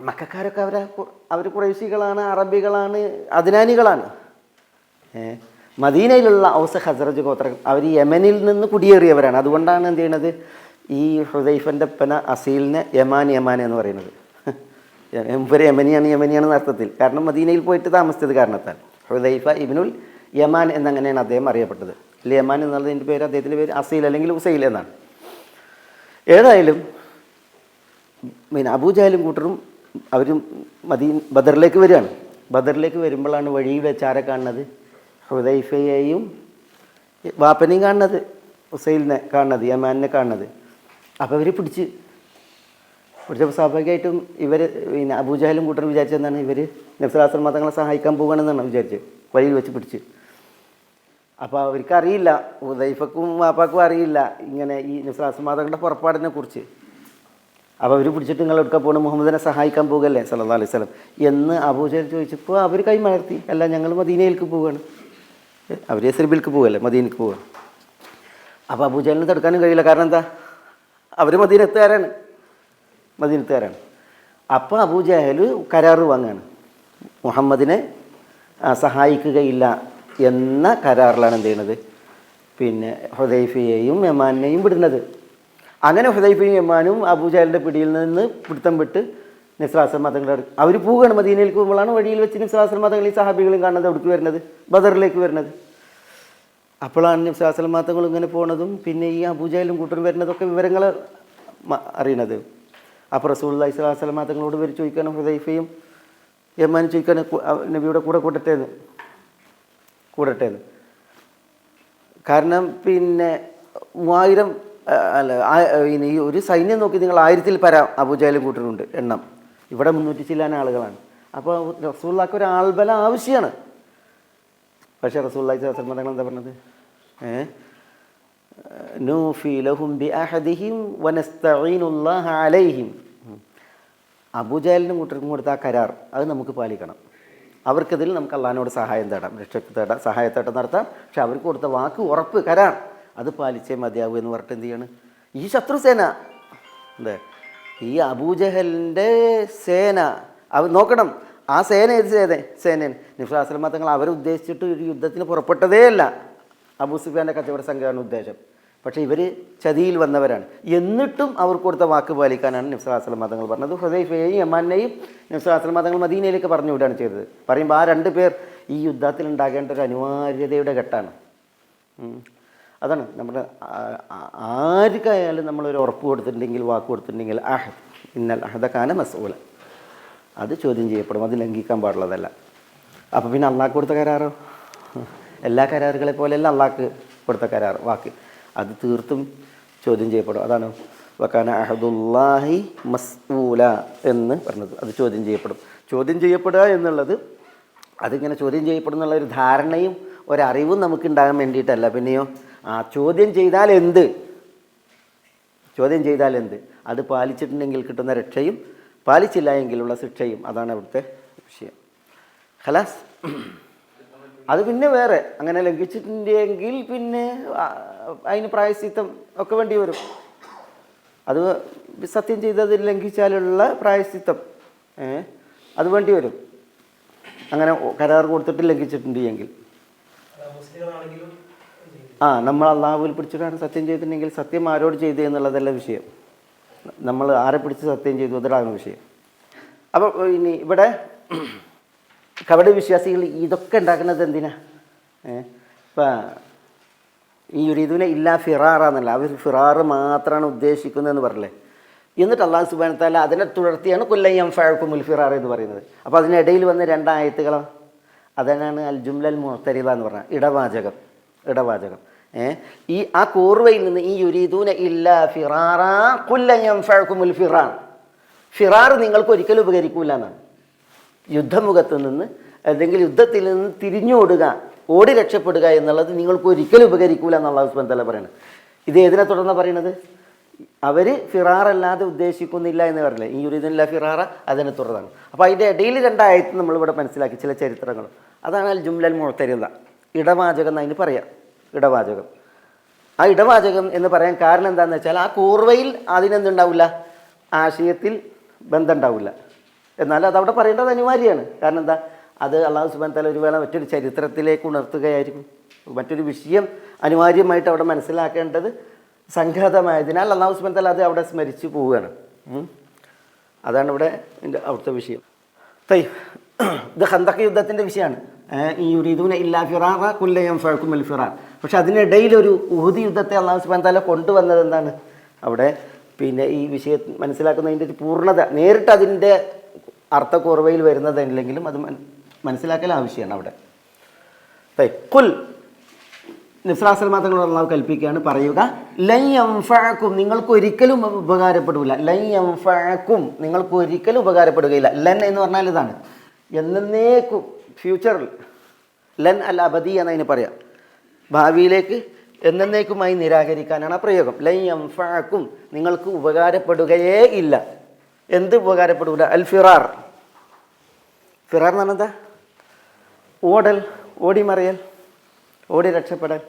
മക്കക്കാരൊക്കെ അവർ ഖുറൈശികളാണ്, അറബികളാണ്, അദ്നാനികളാണ്. മദീനയിലുള്ള ഔസ് ഖസ്റജ് ഗോത്രം അവർ യമനിൽ നിന്ന് കുടിയേറിയവരാണ്. അതുകൊണ്ടാണ് എന്ത് ചെയ്യണത്? ഈ ഹുദൈഫൻ്റെ പന അസീലിനെ യമാൻ എന്ന് പറയുന്നത്. ഇവര് യമനിയാണെന്ന് അർത്ഥത്തിൽ, കാരണം മദീനയിൽ പോയിട്ട് താമസിച്ചത് കാരണത്താൽ ഹുദൈഫ ഇബ്നുൽ യമാൻ എന്നങ്ങനെയാണ് അദ്ദേഹം അറിയപ്പെട്ടത്. യമാൻ എന്നുള്ളതിൻ്റെ പേര്, അദ്ദേഹത്തിൻ്റെ പേര് അസീൽ അല്ലെങ്കിൽ ഉസൈൽ എന്നാണ്. ഏതായാലും പിന്നെ അബൂജഹലും കൂട്ടരും അവരും ബദറിലേക്ക് വരികയാണ്. ബദറിലേക്ക് വരുമ്പോഴാണ് വഴിയിൽ വെച്ചാരെ കാണുന്നത്? ഹുദൈഫയെയും വാപ്പനെയും കാണുന്നത്, ഉസൈലിനെ കാണുന്നത്, യമാനിനെ കാണുന്നത്. അപ്പോൾ അവർ പിടിച്ചപ്പോൾ സ്വാഭാവികമായിട്ടും ഇവർ പിന്നെ അബൂജഹലും കൂട്ടരും വിചാരിച്ചെന്താണ്? ഇവർ നബി സല്ലല്ലാഹു അലൈഹി വസല്ലം തങ്ങളെ സഹായിക്കാൻ പോകുകയാണെന്നാണ് വിചാരിച്ചത്. വഴിയിൽ വെച്ച് പിടിച്ച്. അപ്പോൾ അവർക്കറിയില്ല, ഹുദൈഫക്കും വാപ്പാക്കും അറിയില്ല ഇങ്ങനെ ഈ നബി സല്ലല്ലാഹു അലൈഹി വസല്ലം തങ്ങളുടെ പുറപ്പാടിനെ കുറിച്ച്. അപ്പോൾ അവർ പിടിച്ചിട്ട് നിങ്ങൾ എടുക്കാൻ പോകണം, മുഹമ്മദിനെ സഹായിക്കാൻ പോകുകയല്ലേ സല്ലല്ലാഹു അലൈഹി വസല്ലം എന്ന് അബൂജഹൽ ചോദിച്ചപ്പോൾ അവർ കൈമാർത്തി, അല്ല ഞങ്ങൾ മദീനയിലേക്ക് പോവുകയാണ്. അവർ യസ്രിബിലേക്ക് പോവുകയല്ലേ, മദീനയ്ക്ക് പോവുക. അപ്പോൾ അബൂജഹലിന് തടുക്കാനും കഴിയില്ല. കാരണം എന്താ? അവർ മദീനത്തുകാരാണ്. അപ്പോൾ അബൂജഹൽ കരാറ് വാങ്ങുകയാണ്, മുഹമ്മദിനെ സഹായിക്കുകയില്ല എന്ന കരാറിലാണ് എന്ത് ചെയ്യണത്? പിന്നെ ഹുദൈഫയെയും യമാനെയും വിടുന്നത്. അങ്ങനെ ഹുദൈഫയും യമാനും അബൂജഹലിൻ്റെ പിടിയിൽ നിന്ന് പിടുത്തം വിട്ട് നബി സല്ലല്ലാഹു അലൈഹി വസല്ലം തങ്ങളുടെ അവർ പോവുകയാണ്. മദീനയിലേക്ക് പോകുമ്പോഴാണ് വഴിയിൽ വെച്ച് നബി സല്ലല്ലാഹു അലൈഹി വസല്ലം തങ്ങൾ ഈ സഹാബികളും കാണുന്നത് എവിടേക്ക് വരുന്നത്? ബദറിലേക്ക് വരുന്നത്. അപ്പോഴാണ് നബി സല്ലല്ലാഹു അലൈഹി വസല്ലം തങ്ങൾ ഇങ്ങനെ പോണതും പിന്നെ ഈ അബൂജഹലും കൂട്ടരും വരുന്നതൊക്കെ വിവരങ്ങൾ അറിയണത്. അപ്പോൾ റസൂലുള്ളാഹി സ്വല്ലല്ലാഹു അലൈഹി വസല്ലം തങ്ങളോട് ഇവർ ചോദിക്കാനും ഹുദൈഫയും യമാനും ചോദിക്കാനും നബിയുടെ കൂടട്ടേന്ന്. കാരണം പിന്നെ 3000 ഇനി ഒരു സൈന്യം നോക്കി നിങ്ങൾ 1000-ൽ പരം അബൂജഹലും കൂട്ടരുണ്ട് എണ്ണം. ഇവിടെ 300 ചില്ലാൻ ആളുകളാണ്. അപ്പോൾ റസൂലുള്ളാഹിക്ക് ഒരു ആൾബലം ആവശ്യമാണ്. പക്ഷേ റസൂലുള്ളാഹി സ്വല്ലല്ലാഹു അലൈഹി വസല്ലം തങ്ങൾ എന്താ പറഞ്ഞത്? നൂഫി ലഹും ബിഅഹദിഹിം വനസ്തഈനുല്ലാഹ അലൈഹിം. അബൂജഹലിനും കൂട്ടർക്കും കൊടുത്ത ആ കരാർ അത് നമുക്ക് പാലിക്കണം. അവർക്കതിൽ നമുക്ക് അള്ളാഹിനോട് സഹായം തേടാം, രക്ഷയ്ക്ക് തേടാം, സഹായത്തേട്ടം നടത്താം. പക്ഷെ അവർക്ക് കൊടുത്ത വാക്ക്, ഉറപ്പ്, കരാർ അത് പാലിച്ചേ മതിയാവൂ എന്ന് പറഞ്ഞിട്ട് എന്ത് ചെയ്യാണ് ഈ ശത്രുസേന, എന്താ ഈ അബൂജഹലിൻ്റെ സേന, അവർ നോക്കണം ആ സേന ഏത് സേനയാണ്? നബി സ്വല്ലല്ലാഹു അലൈഹി വസല്ലം തങ്ങൾ അവരുദ്ദേശിച്ചിട്ട് ഒരു യുദ്ധത്തിന് പുറപ്പെട്ടതേ അല്ല. അബൂ സുഫിയാൻ്റെ കച്ചവട സംഘമാണ് ഉദ്ദേശം. പക്ഷേ ഇവർ ചതിയിൽ വന്നവരാണ്. എന്നിട്ടും അവർക്ക് കൊടുത്ത വാക്ക് പാലിക്കാനാണ് നബി സ്വല്ലല്ലാഹു അലൈഹി വസല്ലം തങ്ങൾ പറഞ്ഞത്. ഹുദൈഫയെയും യമാനെയും നബി സ്വല്ലല്ലാഹു അലൈഹി വസല്ലം തങ്ങൾ മദീനയിലേക്ക് പറഞ്ഞു വിടുകയാണ് ചെയ്തത്. പറയുമ്പോൾ ആ 2 പേർ ഈ യുദ്ധത്തിൽ ഉണ്ടാകേണ്ട ഒരു അനിവാര്യതയുടെ ഘട്ടമാണ്. അതാണ് നമ്മുടെ ആർക്കായാലും നമ്മളൊരു ഉറപ്പ് കൊടുത്തിട്ടുണ്ടെങ്കിൽ, വാക്ക് കൊടുത്തിട്ടുണ്ടെങ്കിൽ, അഹദ് ഇന്നൽ അഹദ കാന മസ്ഊല, അത് ചോദ്യം ചെയ്യപ്പെടും, അത് ലംഘിക്കാൻ പാടുള്ളതല്ല. അപ്പോൾ പിന്നെ അള്ളാഹ്ക്ക് കൊടുത്ത കരാറോ? എല്ലാ കരാറുകളെ പോലെയല്ല അള്ളാഹ്ക്ക് കൊടുത്ത കരാർ, വാക്ക്, അത് തീർത്തും ചോദ്യം ചെയ്യപ്പെടും. അതാണ് വകാന അഹദുല്ലാഹി മസ്ഊല എന്ന് പറഞ്ഞത്. അത് ചോദ്യം ചെയ്യപ്പെടും. ചോദ്യം ചെയ്യപ്പെടുക എന്നുള്ളത് അതിങ്ങനെ ചോദ്യം ചെയ്യപ്പെടുന്നുള്ള ഒരു ധാരണയും ഒരറിവും നമുക്ക് ഉണ്ടാകാൻ വേണ്ടിയിട്ടല്ല. പിന്നെയോ ചോദ്യം ചെയ്താൽ എന്ത്, ചോദ്യം ചെയ്താൽ എന്ത്, അത് പാലിച്ചിട്ടുണ്ടെങ്കിൽ കിട്ടുന്ന രക്ഷയും പാലിച്ചില്ല എങ്കിലുള്ള ശിക്ഷയും, അതാണ് അവിടുത്തെ വിഷയം. ഖലാസ്. അത് പിന്നെ വേറെ, അങ്ങനെ ലംഘിച്ചിട്ടുണ്ടെങ്കിൽ പിന്നെ അതിന് പ്രായശ്ചിത്തം ഒക്കെ വേണ്ടി വരും. അത് സത്യം ചെയ്തത് ലംഘിച്ചാലുള്ള പ്രായശ്ചിത്തം അത് വേണ്ടി വരും. അങ്ങനെ കരാർ കൊടുത്തിട്ട് ലംഘിച്ചിട്ടുണ്ട് എങ്കിൽ നമ്മൾ അള്ളാഹുവിൽ പിടിച്ചിട്ടാണ് സത്യം ചെയ്തിട്ടുണ്ടെങ്കിൽ സത്യം ആരോട് ചെയ്തു എന്നുള്ളതല്ല വിഷയം, നമ്മൾ ആരെ പിടിച്ച് സത്യം ചെയ്തു അതാണ് വിഷയം. അപ്പോൾ ഇനി ഇവിടെ കപട വിശ്വാസികൾ ഇതൊക്കെ ഉണ്ടാക്കുന്നത് എന്തിനാ? ഇപ്പം ഈ യുരീദുന ഇല്ലാ ഫിറാറെന്നല്ല, അവർ ഫിറാറ് മാത്രമാണ് ഉദ്ദേശിക്കുന്നതെന്ന് പറഞ്ഞില്ലേ. എന്നിട്ട് അള്ളാഹു സുബ്ഹാനഹു വ തആല അതിനെ തുടർത്തിയാണ് കുല്ലൻ യൻഫഅകുമുൽ ഫിറാർ എന്ന് പറയുന്നത്. അപ്പോൾ അതിനിടയിൽ വന്ന 2 ആയത്തുകളോ, അതിനാണ് അൽ ജുംലൽ മുഅ്തരിദ എന്ന് പറഞ്ഞാൽ ഇടവാചകം. ഈ ആ കൂർവയിൽ നിന്ന് ഈ യുരീദൂന ഇല്ലാ ഫിറാറ കുല്ലൻ യൻഫഅകുമുൽ ഫിറാർ, ഫിറാർ നിങ്ങൾക്ക് ഒരിക്കലും ഉപകരിക്കൂല എന്നാണ്. യുദ്ധമുഖത്ത് നിന്ന് അല്ലെങ്കിൽ യുദ്ധത്തിൽ നിന്ന് തിരിഞ്ഞോടുക, ഓടി രക്ഷപ്പെടുക എന്നുള്ളത് നിങ്ങൾക്ക് ഒരിക്കലും ഉപകരിക്കൂല എന്ന് അല്ലാഹു സുബ്ഹാനഹു വ തആല പറയുന്നത്. ഇത് ഏതിനെ തുടർന്ന് പറയുന്നത്? അവർ ഫിറാറല്ലാതെ ഉദ്ദേശിക്കുന്നില്ല എന്ന് പറയില്ലേ, ഈ യുരീദുന ഫിറാറ, അതിനെ തുടർന്നാണ്. അപ്പോൾ അതിൻ്റെ ഇടയിൽ 2 ആയത്ത് നമ്മളിവിടെ മനസ്സിലാക്കി, ചില ചരിത്രങ്ങൾ. അതാണ് അൽ ജുംലൽ മുഅ്തരിദ, ഇടവാചകം എന്നതിന് പറയാം. ഇടവാചകം. ആ ഇടവാചകം എന്ന് പറയാൻ കാരണം എന്താണെന്ന് വെച്ചാൽ ആ കൂർവയിൽ അതിനെന്തുണ്ടാവില്ല, ആശയത്തിൽ ബന്ധം ഉണ്ടാവില്ല. എന്നാൽ അതവിടെ പറയേണ്ടത് അനിവാര്യമാണ്. കാരണം എന്താ, അത് അള്ളാഹു സുബ്ഹാനഹു വ തആല ഒരു വേള മറ്റൊരു ചരിത്രത്തിലേക്ക് ഉണർത്തുകയായിരിക്കും. മറ്റൊരു വിഷയം അനിവാര്യമായിട്ട് അവിടെ മനസ്സിലാക്കേണ്ടത് സംഘാതമായതിനാൽ അള്ളാഹു സുബ്ഹാനഹു വ തആല അത് അവിടെ സ്മരിച്ചു പോവുകയാണ്. അതാണ് ഇവിടെ അവിടുത്തെ വിഷയം. ഇത് ഖന്തഖ് യുദ്ധത്തിൻ്റെ വിഷയമാണ്. ഈ യുരീദൂന ഇല്ലാ ഫിറാറ കുല്ല യൻഫഅകുമുൽ ഫിറാർ. പക്ഷെ അതിനിടയിലൊരു ഉഹുദ് യുദ്ധത്തെ അള്ളാഹു സുബ്ഹാനഹു വ തആല കൊണ്ടുവന്നത് എന്താണ്? അവിടെ പിന്നെ ഈ വിഷയം മനസ്സിലാക്കുന്നതിൻ്റെ ഒരു പൂർണ്ണത നേരിട്ട് അതിൻ്റെ അർത്ഥക്കുറവയിൽ വരുന്നതല്ലെങ്കിലും അത് മനസ്സിലാക്കൽ ആവശ്യമാണ് അവിടെ. കുൽ നബി സ്വല്ലല്ലാഹു അലൈഹി വസല്ലം തങ്ങളോട് അള്ളാഹു കൽപ്പിക്കുകയാണ്, പറയുക ലൻ യൻഫഅകും, നിങ്ങൾക്ക് ഒരിക്കലും ഉപകാരപ്പെടില്ല. ലൻ യൻഫഅകും, നിങ്ങൾക്ക് ഒരിക്കലും ഉപകാരപ്പെടുകയില്ല. ലൻ എന്ന് പറഞ്ഞാൽ ഇതാണ് എന്നേക്കും, ഫ്യൂച്ചറിൽ. ലൻ അൽ അബദി എന്നതിന് പറയാം, ഭാവിയിലേക്ക് എന്നേക്കുമായി നിരാകരിക്കാനാണ് ആ പ്രയോഗം. ലൻ യൻഫഅകും, നിങ്ങൾക്ക് ഉപകാരപ്പെടുകയേ ഇല്ല. എന്ത് ഉപകാരപ്പെടില്ല? അൽ ഫിറാർ. ഫിറാർ എന്ന് പറഞ്ഞാൽ എന്താ? ഓടൽ, ഓടിമറിയൽ, ഓടി രക്ഷപ്പെടൽ.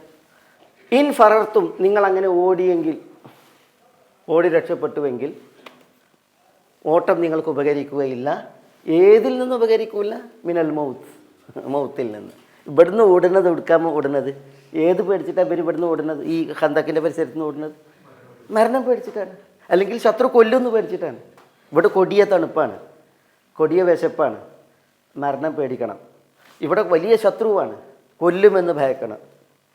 ഇൻ ഫറർത്തും, നിങ്ങളങ്ങനെ ഓടിയെങ്കിൽ, ഓടി രക്ഷപ്പെട്ടുവെങ്കിൽ ഓട്ടം നിങ്ങൾക്ക് ഉപകരിക്കുകയില്ല. ഏതിൽ നിന്ന് ഉപകരിക്കില്ല? മിനൽ മൗത്ത്, മൗത്തിൽ നിന്ന്. ഇവിടുന്ന് ഓടുന്നത്, എടുക്കാമോ ഓടുന്നത്? ഏത് പേടിച്ചിട്ടാണ് ഇവർ ഇവിടുന്ന് ഓടുന്നത്? ഈ ഖന്തക്കിൻ്റെ പരിസരത്ത് നിന്ന് ഓടുന്നത് മരണം പേടിച്ചിട്ടാണ്, അല്ലെങ്കിൽ ശത്രു കൊല്ലുമെന്ന് പേടിച്ചിട്ടാണ്. ഇവിടെ കൊടിയ തണുപ്പാണ്, കൊടിയ വിശപ്പാണ്, മരണം പേടിക്കണം. ഇവിടെ വലിയ ശത്രുവാണ്, കൊല്ലുമെന്ന് ഭയക്കണം,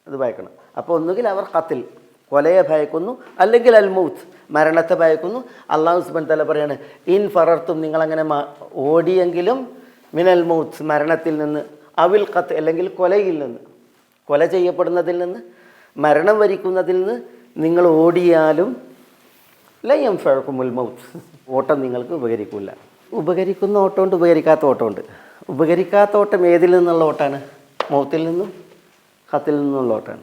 അത് ഭയക്കണം. അപ്പോൾ ഒന്നുകിൽ അവർ ഖത്തിൽ, കൊലയെ ഭയക്കുന്നു, അല്ലെങ്കിൽ അൽ മൗത്ത്, മരണത്തെ ഭയക്കുന്നു. അള്ളാഹു സുബ്ഹാനഹു വ തആല പറയാണ്, ഇൻ ഫറർത്തും, നിങ്ങളങ്ങനെ ഓടിയെങ്കിലും, മിനൽ മൗത്ത്, മരണത്തിൽ നിന്ന്, അവിൽ ഖത്ത്, അല്ലെങ്കിൽ കൊലയിൽ നിന്ന്, കൊല ചെയ്യപ്പെടുന്നതിൽ നിന്ന്, മരണം വരിക്കുന്നതിൽ നിന്ന് നിങ്ങൾ ഓടിയാലും ലൻ യൻഫഅകുമുൽ മൗത്ത്, ഓട്ടം നിങ്ങൾക്ക് ഉപകരിക്കില്ല. ഉപകരിക്കുന്ന ഓട്ടമുണ്ട്, ഉപകരിക്കാത്ത ഓട്ടമുണ്ട്. ഉപകരിക്കാത്ത ഓട്ടം ഏതിൽ നിന്നുള്ള ഓട്ടാണ്? മൗത്തിൽ നിന്നും ഖത്തിൽ നിന്നുള്ള ഓട്ടാണ്.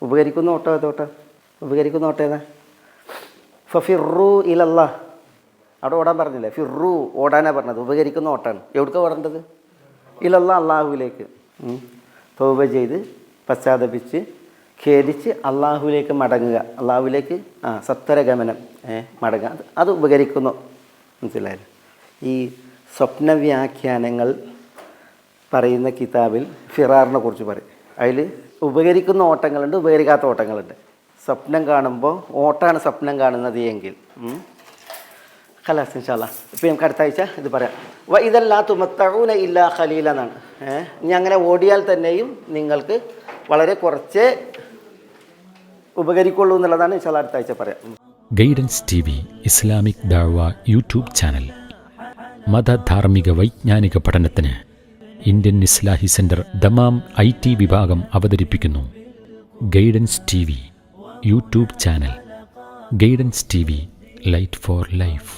ഉപകരിക്കുന്ന ഓട്ടം ഏതോട്ടം? ഉപകരിക്കുന്ന ഓട്ടം ഏതാ? ഫിറു ഇലല്ലാ, അവിടെ ഓടാൻ പറഞ്ഞില്ലേ? ഫിറു ഓടാനാണ് പറഞ്ഞത്, ഉപകരിക്കുന്ന ഓട്ടാണ്. എവിടേക്കാണ് ഓടേണ്ടത്? ഇലല്ലാ, അള്ളാഹുവിലേക്ക്. തൗബ ചെയ്ത് പശ്ചാത്തപിച്ച് ഖേദിച്ച് അള്ളാഹുവിലേക്ക് മടങ്ങുക, അള്ളാഹുവിലേക്ക് സത്വരഗമനം മടങ്ങുക, അത് ഉപകരിക്കുന്നു. മനസ്സിലായത്? ഈ സ്വപ്ന വ്യാഖ്യാനങ്ങൾ പറയുന്ന കിതാബിൽ ഫിറാറിനെ കുറിച്ച് പറയും. അതിൽ ഉപകരിക്കുന്ന ഓട്ടങ്ങളുണ്ട്, ഉപകരിക്കാത്ത ഓട്ടങ്ങളുണ്ട്. സ്വപ്നം കാണുമ്പോൾ ഓട്ടാണ് സ്വപ്നം കാണുന്നത് എങ്കിൽ ഖലാസ് ഇൻഷാ അല്ലാഹ്. ഇപ്പോൾ നമുക്ക് അടുത്ത ആഴ്ച ഇത് പറയാം. ഇതെല്ലാം തുമത്തഊന ഇല്ലാ ഖലീല എന്നാണ്. ഇനി അങ്ങനെ ഓടിയാൽ തന്നെയും നിങ്ങൾക്ക് വളരെ കുറച്ചേ ഉപകരിക്കുള്ളൂ എന്നുള്ളതാണ് ഇൻഷാ അല്ലാഹ് അടുത്ത ആഴ്ച പറയാം. ഗൈഡൻസ് TV ഇസ്ലാമിക് ദഅവ യൂട്യൂബ് ചാനൽ. മതധാർമ്മിക വൈജ്ഞാനിക പഠനത്തിന് Indian Islahi centre Dammam IT വിഭാഗം അവതരിപ്പിക്കുന്നു guidance TV YouTube channel. Guidance TV, light for life.